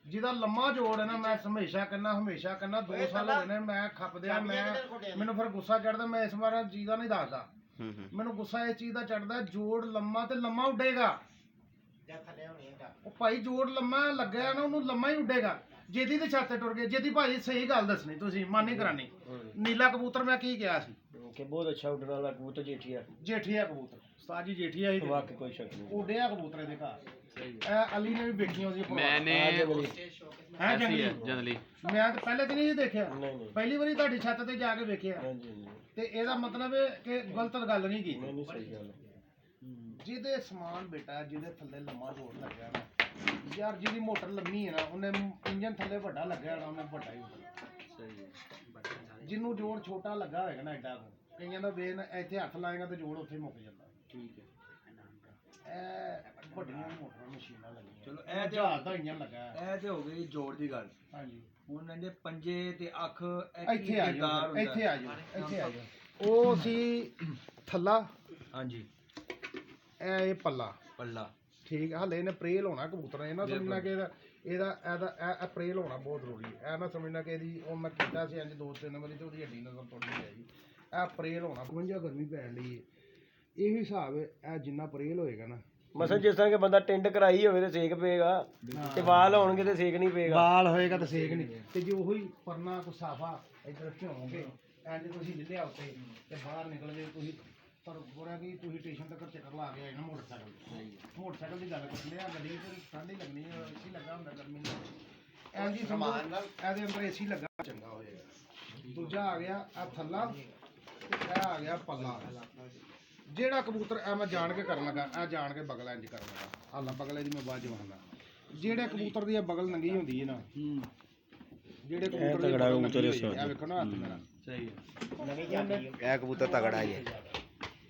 ਜਿਹਦਾ ਲੰਮਾ ਜੋੜ ਹੈ ਨਾ, ਮੈਂ ਹਮੇਸ਼ਾ ਕਹਿੰਦਾ 2 ਸਾਲ ਹੋ ਗਏ ਨੇ ਮੈਂ ਖੱਪਦਿਆ। ਮੈਨੂੰ ਫਿਰ ਗੁੱਸਾ ਚੜਦਾ, ਮੈਂ ਇਸ ਵਾਰ ਚੀਜ਼ ਦਾ ਨਹੀਂ ਦੱਸਦਾ। ਹੂੰ ਮੈਨੂੰ ਗੁੱਸਾ ਇਸ ਚੀਜ਼ ਦਾ ਚੜਦਾ, ਜੋੜ ਲੰਮਾ ਤੇ ਲੰਮਾ ਉੱਡੇਗਾ। ਉਹ ਭਾਈ ਜੋੜ ਲੰਮਾ ਲੱਗਿਆ ਨਾ, ਉਹਨੂੰ ਲੰਮਾ ਹੀ ਉੱਡੇਗਾ। ਜਿਹਦੀ ਤੇ ਛੱਤ ਤੇ ਟੁਰ ਗਏ, ਜਿਹਦੀ ਭਾਈ ਸਹੀ ਗੱਲ ਦੱਸਣੀ, ਤੁਸੀਂ ਮਾਨੀ ਕਰਾਨੀ। ਨੀਲਾ ਕਬੂਤਰ ਮੈਂ ਕੀ ਕਿਹਾ ਸੀ ਕਿ ਬਹੁਤ ਅੱਛਾ ਉੱਡਣ ਵਾਲਾ ਕਬੂਤਰ ਜੇਠੀਆ। ਜੇਠੀਆ ਕਬੂਤਰ, ਉਸਤਾਦ ਜੀ ਜੇਠੀਆ ਹੀ ਵਾਕਈ ਕੋਈ ਸ਼ੱਕ ਨਹੀਂ। ਉੱਡਿਆ ਕਬੂਤਰ ਇਹਦੇ ਘਰ। ਇਹ ਅਲੀ ਨੇ ਵੀ ਵੇਖੀਆਂ ਉਹਦੀ ਮੈਨੇ ਹੈ ਜੰਗਲੀ। ਮੈਂ ਤਾਂ ਪਹਿਲੇ ਦਿਨ ਹੀ ਦੇਖਿਆ, ਨਹੀਂ ਪਹਿਲੀ ਵਾਰੀ ਤੁਹਾਡੀ ਛੱਤ ਤੇ ਜਾ ਕੇ ਵੇਖਿਆ। ਹਾਂਜੀ ਹਾਂਜੀ ਤੇ ਇਹਦਾ ਮਤਲਬ ਹੈ ਕਿ ਗਲਤ ਗੱਲ ਨਹੀਂ ਕੀਤੀ। ਨਹੀਂ ਸਹੀ ਗੱਲ ਹੈ। ਜਿਹਦੇ ਸਮਾਨ ਬੇਟਾ, ਜਿਹਦੇ ਥੱਲੇ ਲੰਮਾ ਜੋੜ ਲੱਗਿਆ ਨਾ ਯਾਰ, ਜਿਹਦੀ ਮੋਟਰ ਲੰਮੀ ਹੈ ਨਾ, ਉਹਨੇ ਇੰਜਨ ਥੱਲੇ ਵੱਡਾ ਲੱਗਿਆ ਨਾ, ਉਹਨੇ ਵੱਡਾ ਹੀ ਉੱਡਣਾ। ਜਿਹਨੂੰ ਜੋੜ ਛੋਟਾ ਲੱਗਾ ਹੋਏਗਾ ਨਾ ਐਡਾ, ਕਈਆਂ ਦਾ ਵੇਨ ਇੱਥੇ ਹੱਥ ਲਾਏਗਾ ਤੇ ਜੋੜ ਉੱਥੇ ਮੁੱਕ ਜਾਂਦਾ। ਠੀਕ ਹੈ। ਇਹ ਵੱਡੀਆਂ ਮੋਟਰਾਂ ਮਸ਼ੀਨਾਂ ਲੱਗੀਆਂ। ਚਲੋ ਇਹ ਇਹ ਜਹਾਜ਼ ਦਾ ਇੰਜਨ ਲੱਗਾ ਹੈ। ਇਹ ਤੇ ਹੋ ਗਈ ਜੋੜ ਦੀ ਗੱਲ। ਹਾਂਜੀ ਹੁਣ ਇਹਦੇ ਪੰਜੇ ਤੇ ਅੱਖ ਇੱਥੇ ਆ ਜਾਓ, ਇੱਥੇ ਆ ਜਾਓ, ਇੱਥੇ ਆ ਜਾਓ। ਉਹ ਸੀ ਥੱਲਾ, ਹਾਂਜੀ ਇਹ ਪੱਲਾ। ਪੱਲਾ ਠੀਕ ਹੈ। ਹਲੇ ਇਹਨੇ ਪ੍ਰੇਲ ਹੋਣਾ ਕਬੂਤਰ ਨੇ। ਇਹ ਨਾ ਸਮਝਣਾ ਕਿ ਇਹਦਾ ਪ੍ਰੇਲ ਹੋਣਾ ਬਹੁਤ ਜ਼ਰੂਰੀ ਹੈ। ਇਹ ਨਾ ਸਮਝਣਾ ਕਿ ਇਹਦੀ ਉਹ ਮੈਂ ਕੀਤਾ ਸੀ ਇੰਜ 2-3 ਵਾਰੀ ਤੇ ਉਹਦੀ ਹੱਡੀ ਨਜ਼ਰ ਟੁੱਟ ਗਈ ਹੈ ਜੀ। ਇਹ ਪ੍ਰੇਲ ਹੋਣਾ। 52 ਗਰਮੀ ਪੈਣ ਲਈ ਇਹ ਹਿਸਾਬ ਹੈ। ਇਹ ਜਿੰਨਾ ਪ੍ਰੇਲ ਹੋਏਗਾ ਨਾ, ਮਸਲ ਜਿਸ ਤਰ੍ਹਾਂ ਕਿ ਬੰਦਾ ਟਿੰਡ ਕਰਾਈ ਹੋਵੇ ਤੇ ਸੇਕ ਪਏਗਾ, ਤੇ ਵਾਲ ਹੋਣਗੇ ਤੇ ਸੇਕ ਨਹੀਂ ਪਏਗਾ। ਬਾਲ ਹੋਏਗਾ ਤਾਂ ਸੇਕ ਨਹੀਂ। ਤੇ ਜੇ ਉਹੀ ਪਰਨਾ ਕੋ ਸਾਫਾ ਇੱਧਰ ਝੋਂਗੇ ਇੰਜ ਤੁਸੀਂ ਲਿਆ ਉੱਤੇ ਤੇ ਬਾਹਰ ਨਿਕਲ ਗਏ ਤੁਸੀਂ, ਪਰ ਬੁਰਾ ਕਿ ਤੁਸੀਂ ਸਟੇਸ਼ਨ ਤੱਕ ਚੱਕਰ ਲਾ ਕੇ ਆਏ ਨਾ ਮੋਟਰਸਾਈਕਲ ਦੀ ਗੱਲ ਕਰ ਲਿਆ। ਗੱਡੀ ਤੇ ਠੰਡ ਹੀ ਲੱਗਣੀ ਹੈ, ਏਸੀ ਲੱਗਾ ਹੁੰਦਾ ਗਰਮੀ ਨਾਲ। ਐਂ ਜੀ ਸਮਾਨ ਨਾਲ ਇਹਦੇ ਅੰਦਰ ਏਸੀ ਲੱਗਾ ਚੰਗਾ ਹੋਏਗਾ। ਦੂਜਾ ਆ ਗਿਆ ਆ ਥੱਲਾ, ਤੇ ਇਹ ਆ ਗਿਆ ਪੱਲਾ। ਜਿਹੜਾ ਕਬੂਤਰ ਐ ਮੈਂ ਜਾਣ ਕੇ ਕਰਨ ਲੱਗਾ, ਇਹ ਜਾਣ ਕੇ ਬਗਲ ਇੰਜ ਕਰਨ ਲੱਗਾ। ਹਾਲਾ ਬਗਲ ਇਹਦੀ ਮੈਂ ਬਾਅਦ ਚ ਵਖਾਂਦਾ। ਜਿਹੜੇ ਕਬੂਤਰ ਦੀ ਬਗਲ ਨੰਗੀ ਹੁੰਦੀ ਹੈ ਨਾ, ਜਿਹੜੇ ਕਬੂਤਰ ਦੀ ਬਗਲ ਨੰਗੀ ਹੋਈ ਹੈ, ਇਹ ਵੇਖੋ ਨਾ ਹੱਥ ਮੇਰਾ, ਸਹੀ ਹੈ ਨਵੀਂ ਜਾਂਦੀ ਇਹ ਕਬੂਤਰ ਤਗੜਾ ਹੀ ਹੈ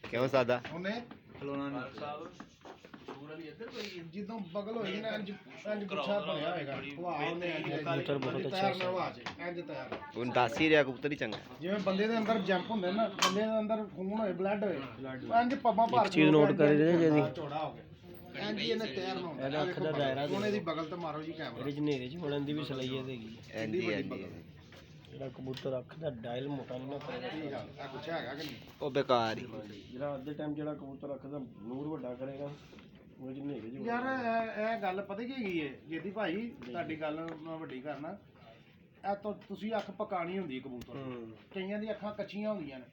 ਕਿਉਂ ਸਾਦਾ ਉਹਨੇ ਖਲੋਣਾ ਨਹੀਂ ਜਦੋਂ ਬਗਲ ਹੋਈ ਨਾ ਇੰਜ ਗੁੱਛਾ ਬਣਿਆ ਹੋਏਗਾ ਹਵਾ ਉਹਨੇ ਕਬੂਤਰ ਬਹੁਤ ਅੱਛਾ ਹਵਾ ਚ ਇੰਜ ਤਿਆਰ ਹੁਣ ਦੱਸ ਹੀ ਰਿਹਾ ਕਬੂਤਰ ਹੀ ਚੰਗਾ ਜਿਵੇਂ ਬੰਦੇ ਦੇ ਅੰਦਰ ਜੰਪ ਹੁੰਦੇ ਨਾ ਬੰਦੇ ਦੇ ਅੰਦਰ ਖੂਨ ਹੋਏ ਬਲੱਡ ਹੋਏ ਇੰਜ ਪੱਬਾਂ ਭਰ ਚੀਜ਼ note ਕਰੀ ਜੇ ਜਿਹਦੀ। ਚੌੜਾ ਹੋ ਗਿਆ ਇੰਜ ਹੀ ਇਹਨੇ ਤਿਆਰ ਨੂੰ ਇਹਦਾ ਅੱਖ ਦਾ ਦਾਇਰਾ ਉਹਨੇ ਦੀ ਬਗਲ ਤੇ ਮਾਰੋ ਜੀ ਕੈਮਰਾ ਇਹਦੇ ਚ ਹਨੇਰੇ ਚ ਵੜਨ ਦੀ ਵੀ ਸਲਾਹੀਅਤ ਹੈਗੀ ਹੈ। ਐਂਦੀ ਐਂਦੀ ਜਿਹੜਾ ਕਬੂਤਰ ਅੱਖ ਦਾ ਡਾਇਲ ਮੋਟਾ ਨਹੀਂ ਨਾ ਕਰੇਗਾ। ਠੀਕ ਆ ਇਹ ਗੁੱਛਾ ਹੈਗਾ ਕਿ ਨਹੀਂ ਉਹ ਬੇਕਾਰ ਹੀ ਜਿਹੜਾ ਅੱਧੇ ਟਾਈਮ ਜਿਹੜਾ ਕਬੂਤਰ ਅੱਖ ਦਾ ਨੂਰ ਵੱਡਾ ਕਰੇਗਾ ਉਹ ਚ ਹਨੇਰੇ ਚ ਯਾਰ ਇਹ ਗੱਲ ਪਤਾ ਕੀ ਹੈਗੀ ਏ ਜੇਦੀ ਭਾਈ ਤੁਹਾਡੀ ਗੱਲ ਮੈਂ ਵੱਡੀ ਕਰਨਾ ਇਹ ਤਾਂ ਤੁਸੀਂ ਅੱਖ ਪਕਾਣੀ ਹੁੰਦੀ ਕਬੂਤਰ ਦੀ। ਕਈਆਂ ਦੀ ਅੱਖਾਂ ਕੱਚੀਆਂ ਹੁੰਦੀਆਂ ਨੇ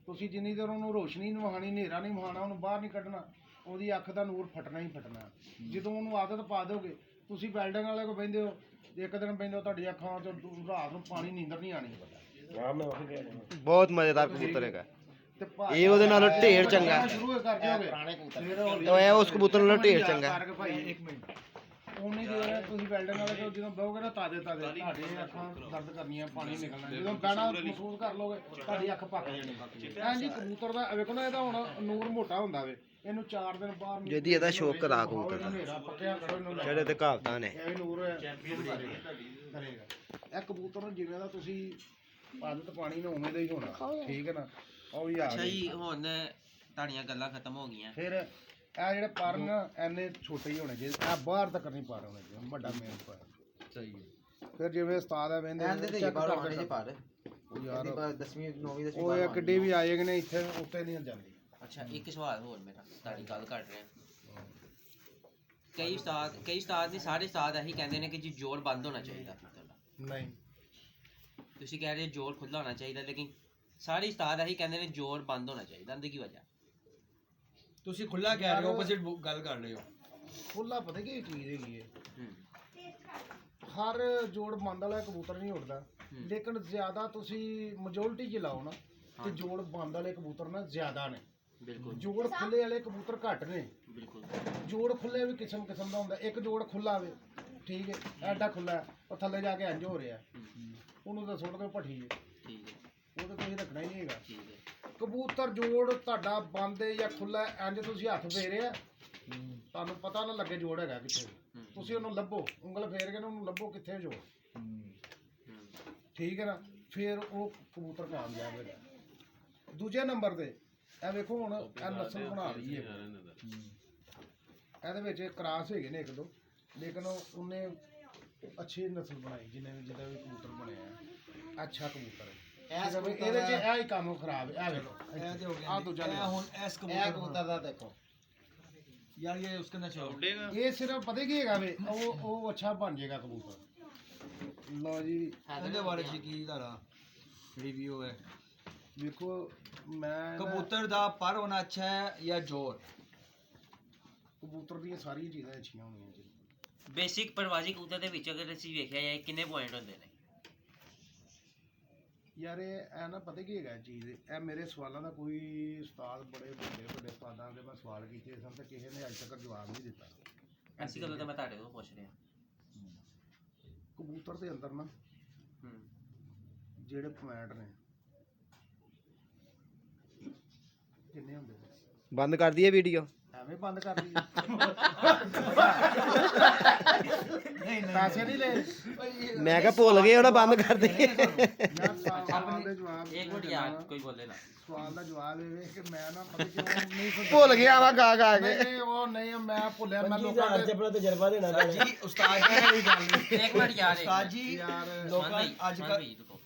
ਤੁਸੀਂ ਜਿੰਨੀ ਦੇਰ ਉਹਨੂੰ ਰੋਸ਼ਨੀ ਨਹੀਂ ਵਹਾਣੀ ਹਨੇਰਾ ਨਹੀਂ ਵਹਾਣਾ ਉਹਨੂੰ ਬਾਹਰ ਨਹੀਂ ਕੱਢਣਾ ਉਹਦੀ ਅੱਖ ਦਾ ਨੂਰ ਫਟਣਾ ਹੀ ਫਟਣਾ ਜਦੋਂ ਉਹਨੂੰ ਆਦਤ ਪਾ ਦਿਓਗੇ ਤੁਸੀਂ ਵੈਲਡਿੰਗ ਵਾਲੇ ਕੋਲ ਬਹਿੰਦੇ ਹੋ ਇੱਕ ਦਿਨ ਬਹਿੰਦੇ ਹੋ ਤੁਹਾਡੀ ਅੱਖਾਂ ਤੋਂ ਰਾਤ ਨੂੰ ਪਾਣੀ ਨੀਂਦਰ ਨਹੀਂ ਆਣੀ ਹਾਂ ਮੈਂ ਉਹੀ ਕਹਿ ਰਿਹਾ ਬਹੁਤ ਮਜ਼ੇਦਾਰ ਕਬੂਤਰ ਹੈਗਾ ਤੇ ਇਹ ਉਹਦੇ ਨਾਲੋਂ ਢੇਰ ਚੰਗਾ ਸ਼ੁਰੂ ਕਰ ਦਿਓਗੇ ਪੁਰਾਣੇ ਕਬੂਤਰ ਫਿਰ ਹੌਲੀ ਉਹ ਇਹ ਉਸ ਕਬੂਤਰ ਨਾਲੋਂ ਢੇਰ ਚੰਗਾ ਕਰਕੇ ਭਾਈ ਇੱਕ ਮਿੰਟ ਉਨੀ ਦੇਰ ਤੁਸੀਂ ਵੈਲਡਿੰਗ ਵਾਲੇ ਕੋਲ ਜਦੋਂ ਬਹੋਗੇ ਨਾ ਤਾਜ਼ੇ ਤੁਹਾਡੇ ਅੱਖਾਂ ਦਰਦ ਕਰਨੀਆਂ ਪਾਣੀ ਨਿਕਲਣਾ ਜਦੋਂ ਗਾਣਾ ਮਹਿਸੂਸ ਕਰ ਲੋਗੇ ਤੁਹਾਡੀ ਅੱਖ ਪੱਕ ਜਾਣੀ ਐਂ ਜੀ ਕਬੂਤਰ ਦਾ ਵੇਖੋ ਨਾ ਇਹਦਾ ਹੁਣ ਨੂਰ ਮੋਟਾ ਹੁੰਦਾ ਵੇ ਇਹਨੂੰ 4 ਦਿਨ ਬਾਹਰ ਨੂੰ ਜਿਹਦੀ ਇਹਦਾ ਸ਼ੌਕ ਕਰਾ ਕਬੂਤਰ ਦਾ ਹਨੇਰਾ ਪੱਕਿਆ ਕਰੋ ਇਹਨੂੰ ਲੈ ਜਿਹੜੇ ਤੇ ਕਹਾਵਤਾਂ ਨੇ ਇਹ ਵੀ ਨੂਰ ਕਰੇਗਾ ਇਹ ਕਬੂਤਰ ਨੂੰ ਜਿਵੇਂ ਦਾ ਤੁਸੀਂ ਆਦਤ ਪਾਣੀ ਨੂੰ ਉਵੇਂ ਦਾ ਹੀ ਹੋਣਾ ਠੀਕ ਹੈ ਨਾ ਉਹ ਵੀ ਆ ਅੱਛਾ ਗਈ। ਜੀ ਹੁਣ ਤੁਹਾਡੀਆਂ ਗੱਲਾਂ ਖਤਮ ਹੋ ਗਈਆਂ ਫਿਰ ਇਹ ਜਿਹੜੇ ਪਰ ਨਾ ਐਨੇ ਛੋਟੇ ਹੀ ਹੋਣੇ ਚਾਹੀਦੇ ਇਹ ਬਾਹਰ ਤੱਕ ਨਹੀਂ ਪਰ ਹੋਣੇ ਚਾਹੀਦੇ ਵੱਡਾ ਮੇਨ ਪਰ ਸਹੀ ਹੈ ਫਿਰ ਜਿਵੇਂ ਉਸਤਾਦ ਆ ਵੇਂਦੇ ਪਰ ਯਾਰ 10ਵੀਂ 9ਵੀਂ 10ਵੀਂ ਉਹ ਇਹ ਕਿੱਡੇ ਵੀ ਆਏਗੇ ਨੇ ਇੱਥੇ ਉੱਤੇ ਨਹੀਂ ਜਾਂਦੀ ਅੱਛਾ ਇੱਕ ਸਵਾਲ ਹੋਰ ਮੇਰਾ ਤੁਹਾਡੀ ਗੱਲ ਕਰ ਰਿਹਾ ਕਈ ਉਸਤਾਦ ਨੇ ਸਾਰੇ ਉਸਤਾਦ ਇਹੀ ਕਹਿੰਦੇ ਨੇ ਕਿ ਜੀ ਜੋੜ ਬੰਦ ਹੋਣਾ ਚਾਹੀਦਾ ਨਹੀਂ ਤੁਸੀਂ ਕਹਿ ਰਹੇ ਹੋ ਜੋੜ ਖੁੱਲਾ ਹੋਣਾ ਚਾਹੀਦਾ ਲੇਕਿਨ ਸਾਰੇ ਉਸਤਾਦ ਇਹੀ ਕਹਿੰਦੇ ਨੇ ਜੋੜ ਬੰਦ ਹੋਣਾ ਚਾਹੀਦਾ ਇਹਦੀ ਕੀ ਵਜ੍ਹਾ ਤੁਸੀਂ ਖੁੱਲਾ ਕਹਿ ਰਹੇ ਹੋ ਆਪੋਜ਼ਿਟ ਗੱਲ ਕਰ ਰਹੇ ਹੋ ਖੁੱਲਾ ਪਤਾ ਕੀ ਚੀਜ਼ ਹੈਗੀ ਹੈ ਹੂੰ ਹਰ ਜੋੜ ਬੰਦ ਵਾਲਾ ਕਬੂਤਰ ਨਹੀਂ ਉੱਡਦਾ ਲੇਕਿਨ ਜ਼ਿਆਦਾ ਤੁਸੀਂ ਮੈਜੋਰਟੀ 'ਚ ਲਾਓ ਨਾ ਤੇ ਜੋੜ ਬੰਦ ਵਾਲੇ ਕਬੂਤਰ ਨਾ ਜ਼ਿਆਦਾ ਨੇ ਬਿਲਕੁਲ ਜੋੜ ਖੁੱਲੇ ਵਾਲੇ ਕਬੂਤਰ ਘੱਟ ਨੇ ਬਿਲਕੁਲ ਜੋੜ ਖੁੱਲੇ ਵੀ ਕਿਸਮ ਦਾ ਹੁੰਦਾ ਇੱਕ ਜੋੜ ਖੁੱਲਾ ਹੋਵੇ ਠੀਕ ਹੈ ਐਡਾ ਖੁੱਲਾ ਉਹ ਥੱਲੇ ਜਾ ਕੇ ਇੰਜ ਹੋ ਰਿਹਾ ਉਹਨੂੰ ਤਾਂ ਸੁੱਟ ਦਿਓ ਭੱਠੀ 'ਚ ਠੀਕ ਹੈ ਉਹ ਤਾਂ ਤੁਸੀਂ ਰੱਖਣਾ ਹੀ ਨਹੀਂ ਹੈਗਾ ਠੀਕ ਹੈ ਕਬੂਤਰ ਜੋੜ ਤੁਹਾਡਾ ਬੰਦ ਹੈ ਜਾਂ ਖੁੱਲਾ ਇੰਜ ਤੁਸੀਂ ਹੱਥ ਫੇਰਿਆ ਤੁਹਾਨੂੰ ਪਤਾ ਨਾ ਲੱਗੇ ਜੋੜ ਹੈਗਾ ਕਿੱਥੇ ਤੁਸੀਂ ਉਹਨੂੰ ਲੱਭੋ ਉਂਗਲ ਫੇਰ ਕੇ ਨਾ ਉਹਨੂੰ ਲੱਭੋ ਕਿੱਥੇ ਜੋੜ ਠੀਕ ਹੈ ਨਾ ਫਿਰ ਉਹ ਕਬੂਤਰ ਕਾਮਯਾਬ ਹੈਗਾ ਦੂਜੇ ਨੰਬਰ ਤੇ ਇਹ ਵੇਖੋ ਹੁਣ ਇਹ ਨਸਲ ਬਣਾ ਰਹੀ ਹੈ ਇਹਦੇ ਵਿੱਚ ਕ੍ਰਾਸ ਹੈਗੇ ਨੇ ਇੱਕ ਦੋ ਲੇਕਿਨ ਉਹਨੇ ਅੱਛੀ ਨਸਲ ਬਣਾਈ ਜਿਹਦਾ ਵੀ ਕਬੂਤਰ ਬਣਿਆ ਅੱਛਾ ਕਬੂਤਰ ਹੈ ਇਹਦੇ ਚ ਇਹ ਹੀ ਕੰਮ ਖਰਾਬ ਹੈ ਇਹ ਵੇਖੋ ਇਹ ਤੇ ਹੋ ਗਿਆ ਆ ਦੂਜਾ ਇਹ ਹੁਣ ਇਸ ਇਹ ਕਬੂਤਰ ਦਾ ਦੇਖੋ यार ये उसके अंदर छोड़ ਉੱਡੇਗਾ ਇਹ ਸਿਰਫ ਪਤਾ ਕੀ ਹੈਗਾ ਵੇ ਉਹ ਅੱਛਾ ਬਣ ਜਾਏਗਾ ਕਬੂਤਰ ਲਓ ਜੀ ਇਹਦੇ ਬਾਰੇ ਚ ਕੀ ਤੁਹਾਡਾ ਰਿਵਿਊ ਹੈ ਵੇਖੋ ਮੈਂ ਨਾ ਕਬੂਤਰ ਦਾ ਪਰ ਹੋਣਾ ਅੱਛਾ ਹੈ ਜਾਂ ਜੋਰ ਕਬੂਤਰ ਦੀਆਂ ਸਾਰੀਆਂ ਚੀਜ਼ਾਂ ਅੱਛੀਆਂ ਹੋਣੀਆਂ ਚਾਹੀਦੀਆਂ ਬੇਸਿਕ ਪ੍ਰਵਾਸੀ ਕਬੂਤਰ ਦੇ ਵਿੱਚ ਅਗਰ ਅਸੀਂ ਵੇਖਿਆ ਜਾਏ ਕਿੰਨੇ ਪੁਆਇੰਟ ਹੁੰਦੇ ਨੇ ਯਾਰ ਇਹ ਨਾ ਪਤਾ ਕੀ ਹੈਗਾ ਚੀਜ਼ ਇਹ ਮੇਰੇ ਸਵਾਲਾਂ ਦਾ ਕੋਈ ਉਸਤਾਦ ਬੜੇ ਵੱਡੇ ਉਸਤਾਦਾਂ ਦੇ ਮੈਂ ਸਵਾਲ ਕੀਤੇ ਸਨ ਤੇ ਕਿਸੇ ਨੇ ਅੱਜ ਤੱਕ ਜਵਾਬ ਨਹੀਂ ਦਿੱਤਾ ਐਸੀ ਗੱਲ ਤਾਂ ਮੈਂ ਤੁਹਾਡੇ ਕੋਲ ਪੁੱਛ ਰਿਹਾ ਕਬੂਤਰ ਦੇ ਅੰਦਰ ਨਾ ਹੂੰ ਜਿਹੜੇ ਪੁਆਇੰਟ ਨੇ ਕਿੰਨੇ ਹੁੰਦੇ ਨੇ ਬੰਦ ਕਰ ਦਈਏ ਵੀਡੀਓ ਐਵੇਂ ਬੰਦ ਕਰ ਦਈਏ ਪੈਸੇ ਨਹੀਂ ਲੈ ਮੈਂ ਕਿਹਾ ਭੁੱਲ ਗਏ ਉਹਦਾ ਬੰਦ ਕਰ ਦਈਏ ਯਾਰ ਸਵਾਲ ਦੇ ਜਵਾਬ ਇੱਕ ਮਿੰਟ ਯਾਰ ਕੋਈ ਬੋਲੇ ਨਾ ਸਵਾਲ ਦਾ ਜਵਾਬ ਇਹ ਵੇ ਕਿ ਮੈਂ ਨਾ ਪਤਾ ਕਿਉਂ ਨਹੀਂ ਭੁੱਲ ਗਿਆ ਵਾ ਗਾ ਗਾ ਕੇ ਨਹੀਂ ਉਹ ਨਹੀਂ ਮੈਂ ਭੁੱਲਿਆ ਮੈਂ ਲੋਕਾਂ ਦੇ ਆਪਣਾ ਤਜਰਬਾ ਦੇਣਾ ਪੈਣਾ ਜੀ ਉਸਤਾਦ ਜੀ ਵਾਲੀ ਗੱਲ ਨਹੀਂ ਇੱਕ ਮਿੰਟ ਯਾਰ ਉਸਤਾਦ ਜੀ ਯਾਰ ਲੋਕਾਂ ਅੱਜ ਕੱਲ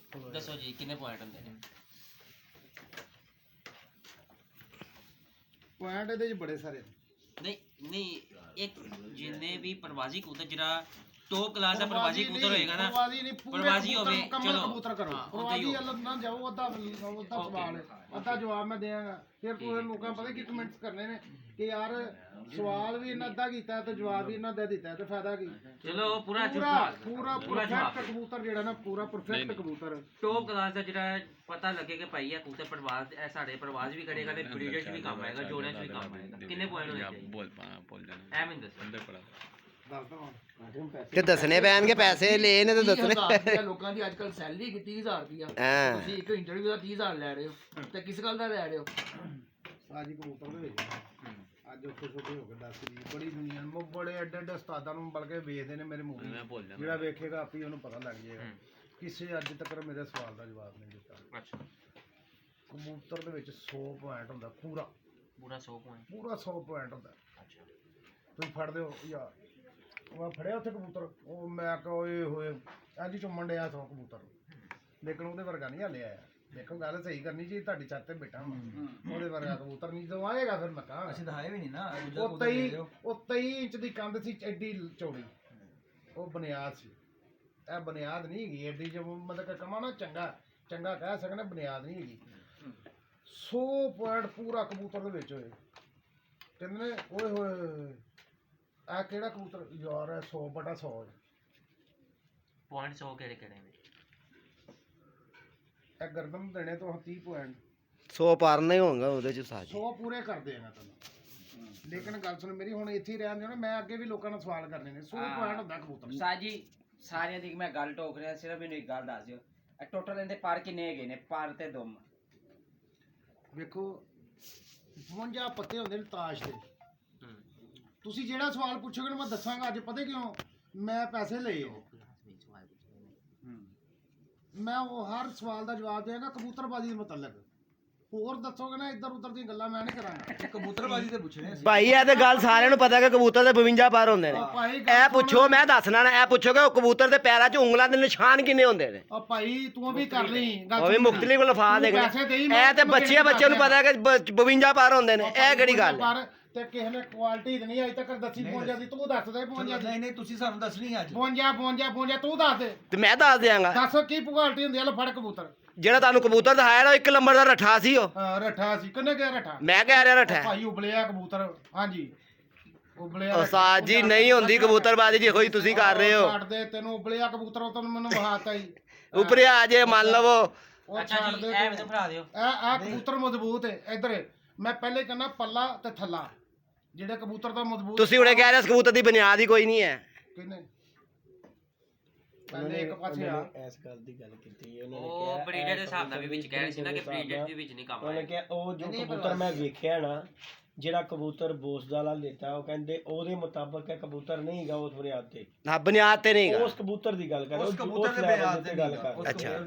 ਦੱਸੋ ਜੀ ਕਿੰਨੇ ਪੁਆਇੰਟ ਹੁੰਦੇ ਨੇ ਪੁਆਇੰਟ ਇਹਦੇ ਚ ਬੜੇ ਸਾਰੇ ਨਹੀਂ ਨਹੀਂ ਇੱਕ ਜਿੰਨੇ ਵੀ ਪ੍ਰਵਾਸੀ ਕਬੂਤਰ ਜਿਹੜਾ ਟੌਪ ਕਲਾਸ ਦਾ ਪ੍ਰਵਾਸੀ ਕਬੂਤਰ ਹੋਏਗਾ ਨਾ ਪ੍ਰਵਾਸੀ ਨਹੀਂ ਪੂਰੇ ਪ੍ਰਵਾਸੀ ਕਬੂਤਰ ਹੋਵੇ, ਮੁਕੰਮਲ ਚਲੋ। ਕਬੂਤਰ ਕਰੋ ਹਾਂ, ਉੱਦਾਂ ਹੀ ਪ੍ਰਵਾਸੀ ਹੋ। ਅਲੱਗ ਨਾ ਜਾਓ ਅੱਧਾ ਸਵਾਲ ਹੈ ਅੱਧਾ ਜਵਾਬ ਮੈਂ ਦੇਵਾਂਗਾ ਫਿਰ ਤੁਸੀਂ ਲੋਕਾਂ ਪਤਾ ਕੀ ਕਮੈਂਟਸ ਕਰਨੇ ਨੇ ਕਿ ਯਾਰ ਸਵਾਲ ਵੀ ਇਹਨਾਂ ਅੱਧਾ ਕੀਤਾ ਤੇ ਜਵਾਬ ਵੀ ਇਹਨਾਂ ਦਾ ਦਿੱਤਾ ਤੇ ਫਾਇਦਾ ਕੀ ਚਲੋ ਪੂਰਾ ਪੂਰਾ ਪਰਫੈਕਟ ਕਬੂਤਰ ਜਿਹੜਾ ਨਾ ਪੂਰਾ ਪਰਫੈਕਟ ਕਬੂਤਰ ਟੌਪ ਕਲਾਸ ਦਾ ਜਿਹੜਾ ਪਤਾ ਲੱਗੇ ਕਿ ਭਾਈ ਇਹ ਕਬੂਤਰ ਪ੍ਰਵਾਸ ਇਹ ਸਾਡੇ ਪ੍ਰਵਾਸ ਵੀ ਕਰੇਗਾ ਤੇ ਬਰੀਡਰ ਚ ਵੀ ਕੰਮ ਆਏਗਾ ਜੋੜਿਆਂ ਚ ਵੀ ਕੰਮ ਆਏਗਾ ਕਿੰਨੇ ਪੁਆਇੰਟ ਹੋਣੇ ਚਾਹੀਦੇ ਬੋਲ ਜਾਣਾ ਐ ਮੈਨੂੰ ਦੱਸੋ ਦੱਸ ਦਵਾਂ ਤੇ ਦੱਸਣੇ ਪੈਣਗੇ ਪੈਸੇ ਲਏ ਨੇ ਤੇ ਦੱਸਣੇ ਲੋਕਾਂ ਦੀ ਅੱਜ ਕੱਲ ਸੈਲਰੀ 30000 ਰੁਪਇਆ ਹਾਂ ਤੁਸੀਂ ਇੱਕ ਇੰਟਰਵਿਊ ਦਾ 30000 ਲੈ ਰਹੇ ਹੋ ਤੇ ਕਿਸ ਗੱਲ ਦਾ ਲੈ ਰਹੇ ਹੋ? ਸਾਜੀ ਕਬੂਤਰ ਦੇ ਵਿੱਚ ਅੱਜ ਉੱਥੇ ਛੋਟੇ ਹੋ ਕੇ ਦੱਸ ਦੀ ਬੜੀ ਦੁਨੀਆ ਨੂੰ ਬੜੇ ਐਡੇ ਐਡੇ ਉਸਤਾਦਾਂ ਨੂੰ ਬਲਕਿ ਵੇਚਦੇ ਨੇ ਮੇਰੇ ਮੂਵੀ ਜਿਹੜਾ ਵੇਖੇਗਾ ਆਪੇ ਉਹਨੂੰ ਪਤਾ ਲੱਗ ਜਾਏਗਾ ਕਿਸੇ ਅੱਜ ਤੱਕ ਮੇਰੇ ਸਵਾਲ ਦਾ ਜਵਾਬ ਨਹੀਂ ਦਿੱਤਾ ਅੱਛਾ ਕਬੂਤਰ ਦੇ ਵਿੱਚ 100 ਪੁਆਇੰਟ ਹੁੰਦਾ ਪੂਰਾ ਪੂਰਾ 100 ਪੁਆਇੰਟ ਪੂਰਾ 100 ਪੁਆਇੰਟ ਹੁੰਦਾ ਅੱਛਾ ਤੁਸੀਂ ਫੜਦੇ ਹੋ ਯਾਰ ਮੈਂ ਫੜਿਆ ਉੱਥੇ ਕਬੂਤਰ ਉਹ ਮੈਂ ਕਿਹਾ ਓਏ ਹੋਏ ਅੱਜ ਚੁੰਮਣ ਡਿਆ 100 ਕਬੂਤਰ ਲੇਕਿਨ ਉਹਦੇ ਵਰਗਾ ਨਹੀਂ ਹਾਲੇ ਆਇਆ ਦੇਖੋ ਗੱਲ ਸਹੀ ਕਰਨੀ ਜੀ ਤੁਹਾਡੀ ਛੱਤ ਤੇ ਬੈਠਾ ਮੈਂ ਉਹਦੇ ਵਰਗਾ ਕਬੂਤਰ ਨਹੀਂ ਜਦੋਂ ਆਏਗਾ ਫਿਰ ਮੈਂ ਕਹਾਂ ਅਸੀਂ ਦਿਖਾਏ ਵੀ ਨਹੀਂ ਨਾ ਉਹ 23 ਇੰਚ ਦੀ ਕੰਧ ਸੀ ਐਡੀ ਚੌੜੀ ਉਹ ਬੁਨਿਆਦ ਸੀ ਇਹ ਬੁਨਿਆਦ ਨਹੀਂ ਹੈਗੀ ਐਡੀ ਜੋ ਮਤਲਬ ਕਿ ਕਮਾ ਨਾ ਚੰਗਾ ਚੰਗਾ ਕਹਿ ਸਕਦਾ ਬੁਨਿਆਦ ਨਹੀਂ ਹੈਗੀ 100 ਪੁਆਇੰਟ ਪੂਰਾ ਕਬੂਤਰ ਦੇ ਵਿੱਚ ਹੋਏ ਕਹਿੰਦੇ ਨੇ ਓਏ ਹੋਏ ਆ ਕਿਹੜਾ ਕਬੂਤਰ ਯਾਰ 100/100 ਪੁਆਇੰਟ 100 ਕਿਹੜੇ ਕਿਹੜੇ ਨੇ ਇਹ ਗਰਦਨ ਦੇਣੇ ਤੋਂ 30 ਪੁਆਇੰਟ 100 ਪਾਰ ਨਹੀਂ ਹੋਊਗਾ ਉਹਦੇ ਚ ਸਾਜੀ 100 ਪੂਰੇ ਕਰਦੇ ਆ ਮੈਂ ਤੁਹਾਨੂੰ ਲੇਕਿਨ ਗੱਲ ਸੁਣ ਮੇਰੀ ਹੁਣ ਇੱਥੇ ਹੀ ਰਹਿਣ ਦਿਓ ਨਾ ਮੈਂ ਅੱਗੇ ਵੀ ਲੋਕਾਂ ਨੂੰ ਸਵਾਲ ਕਰਨੇ ਨੇ 100 ਪੁਆਇੰਟ ਹੁੰਦਾ ਕਬੂਤਰ ਸਾਜੀ ਸਾਰਿਆਂ ਦੀ ਮੈਂ ਗੱਲ ਟੋਕ ਰਿਹਾ ਸਿਰਫ ਮੈਨੂੰ ਇੱਕ ਗੱਲ ਦੱਸ ਦਿਓ ਇਹ ਟੋਟਲ ਇਹਦੇ ਪਰ ਕਿੰਨੇ ਹੈਗੇ ਨੇ ਪਰ ਤੇ ਦੁਮ ਵੇਖੋ 52 ਪੱਤੇ ਹੁੰਦੇ ਨੇ ਤਾਸ਼ ਦੇ ਤੁਸੀਂ ਜਿਹੜਾ ਸਵਾਲ ਪੁੱਛੋਗੇ ਨਾ ਮੈਂ ਦੱਸਾਂਗਾ ਅੱਜ ਪਤਾ ਕਿਉਂ ਮੈਂ ਪੈਸੇ ਲਏ ਆ। ਮੈਂ ਉਹ ਹਰ ਸਵਾਲ ਦਾ ਜਵਾਬ ਦੇਵਾਂਗਾ ਕਬੂਤਰਬਾਜ਼ੀ ਦੇ ਮੁਤਲਕ ਹੋਰ ਦੱਸੋਗੇ ਨਾ ਇੱਧਰ ਉੱਧਰ ਦੀਆਂ ਗੱਲਾਂ ਮੈਂ ਨਹੀਂ ਕਰਾਂਗਾ ਕਬੂਤਰਬਾਜ਼ੀ ਤੇ ਪੁੱਛਣੇ ਸੀ ਭਾਈ ਇਹ ਤੇ ਗੱਲ ਸਾਰਿਆਂ ਨੂੰ ਪਤਾ ਕਿ ਕਬੂਤਰ ਦੇ 52 ਪਰ ਹੁੰਦੇ ਨੇ ਭਾਈ ਇਹ ਪੁੱਛੋ ਮੈਂ ਦੱਸਣਾ ਨਾ ਇਹ ਪੁੱਛੋ ਕਿ ਉਹ ਕਬੂਤਰ ਦੇ ਪੈਰਾਂ 'ਚ ਉਂਗਲਾਂ ਦੇ ਨਿਸ਼ਾਨ ਕਿੰਨੇ ਹੁੰਦੇ ਨੇ ਆ ਭਾਈ ਤੂੰ ਵੀ ਕਰ ਲਈ ਉਹ ਵੀ ਮੁਖਤਲਿਫ ਲਫਾਜ਼ ਤੂੰ ਪੈਸੇ ਦੇਈ, ਦੇਖਣੇ ਮੈਂ ਇਹ ਤੇ ਬੱਚਿਆਂ ਨੂੰ ਪਤਾ ਕਿ 52 ਪਰ ਹੁੰਦੇ ਨੇ ਇਹ ਕਿਹੜੀ ਗੱਲ ਹੈ? ਪਰ ਤੇ ਕਿਸੇ ਨੇ ਕੁਆਲਿਟੀ ਨਹੀਂ ਅਜੇ ਤੱਕ ਦੱਸੀ 52 ਦੀ ਤੂੰ ਦੱਸ ਦੇ 52 ਦੀ ਨਹੀਂ ਨਹੀਂ ਤੁਸੀਂ ਸਾਨੂੰ ਦੱਸਣੀ ਅੱਜ 52 ਤੂੰ ਦੱਸ ਦੇ ਤੇ ਮੈਂ ਦੱਸ ਦਿਆਂਗਾ ਦੱਸ ਕੀ ਕੁਆਲਿਟੀ ਹੁੰਦੀ ਆ ਲੈ ਫੜ ਕਬੂਤਰ ਜਿਹੜਾ ਤੁਹਾਨੂੰ ਕਬੂਤਰ ਦਿਖਾਇਆ ਨਾ ਉਹ 1 ਨੰਬਰ ਦਾ ਰੱਠਾ ਸੀ ਉਹ ਰੱਠਾ ਸੀ ਕਿੰਨੇ ਗਿਆ ਰੱਠਾ ਮੈਂ ਕਹਿ ਰਿਹਾ ਰੱਠਾ ਹੈ। ਭਾਈ ਉਬਲਿਆ ਕਬੂਤਰ ਹਾਂਜੀ ਉਬਲਿਆ ਉਸਤਾਦ ਜੀ ਨਹੀਂ ਹੁੰਦੀ ਕਬੂਤਰਬਾਜ਼ੀ ਜਿਹੋ ਹੀ ਤੁਸੀਂ ਕਰ ਰਹੇ ਹੋ ਛੱਡ ਦੇ ਤੈਨੂੰ ਉਬਲਿਆ ਕਬੂਤਰ ਉਹ ਤੈਨੂੰ ਮੈਨੂੰ ਵਹਾਤਾ ਹੀ ਉਪਰੇ ਆ ਜੇ ਮੰਨ ਲਵੋ ਉਹ ਅੱਛਾ ਛੱਡ ਜੀ ਦੇ ਇਹ ਮੈਨੂੰ ਭਰਾ ਦਿਓ ਆ ਕਬੂਤਰ ਮਜ਼ਬੂਤ ਹੈ ਇੱਧਰ ਮੈਂ ਪਹਿਲੇ ਕਹਿੰਦਾ ਪੱਲਾ ਤੇ ਥੱਲਾ ਜਿਹੜੇ ਕਬੂਤਰ ਦਾ ਮਜ਼ਬੂਤ ਤੁਸੀਂ ਹੁਣੇ ਕਹਿ ਰਹੇ ਇਸ ਕਬੂਤਰ ਦੀ ਬੁਨਿਆਦ ਹੀ ਕੋਈ ਨਹੀਂ ਹੈ ਕਿੰਨੇ ਪਹਿਲੇ ਇੱਕ ਪਾਸੇ ਆ ਇਸ ਗੱਲ ਦੀ ਗੱਲ ਕੀਤੀ ਉਹ ਬਰੀਡਰ ਦੇ ਹਿਸਾਬ ਨਾਲ ਵੀ ਵਿੱਚ ਕਹਿ ਰਹੇ ਸੀ ਨਾ ਕਿ ਬਰੀਡਰ ਦੇ ਵਿੱਚ ਨਹੀਂ ਕੰਮ ਉਹਨੇ ਆਇਆ ਕਿਹਾ ਉਹ ਜੋ ਕਬੂਤਰ ਮੈਂ ਵੇਖਿਆ ਨਾ ਜਿਹੜਾ ਕਬੂਤਰ ਬੋਸ ਵਾਲਾ ਲੈਤਾ ਉਹ ਕਹਿੰਦੇ ਉਹਦੇ ਮੁਤਾਬਕ ਇਹ ਕਬੂਤਰ ਨਹੀਂ ਹੈਗਾ ਉਸ ਬੁਨਿਆਦ ਤੇ ਨਾ ਬੁਨਿਆਦ ਤੇ ਨਹੀਂਗਾ ਉਸ ਕਬੂਤਰ ਦੀ ਗੱਲ ਕਰ ਉਸ ਕਬੂਤਰ ਦੇ ਬਿਆਨ ਤੇ ਗੱਲ ਕਰ ਅੱਛਾ।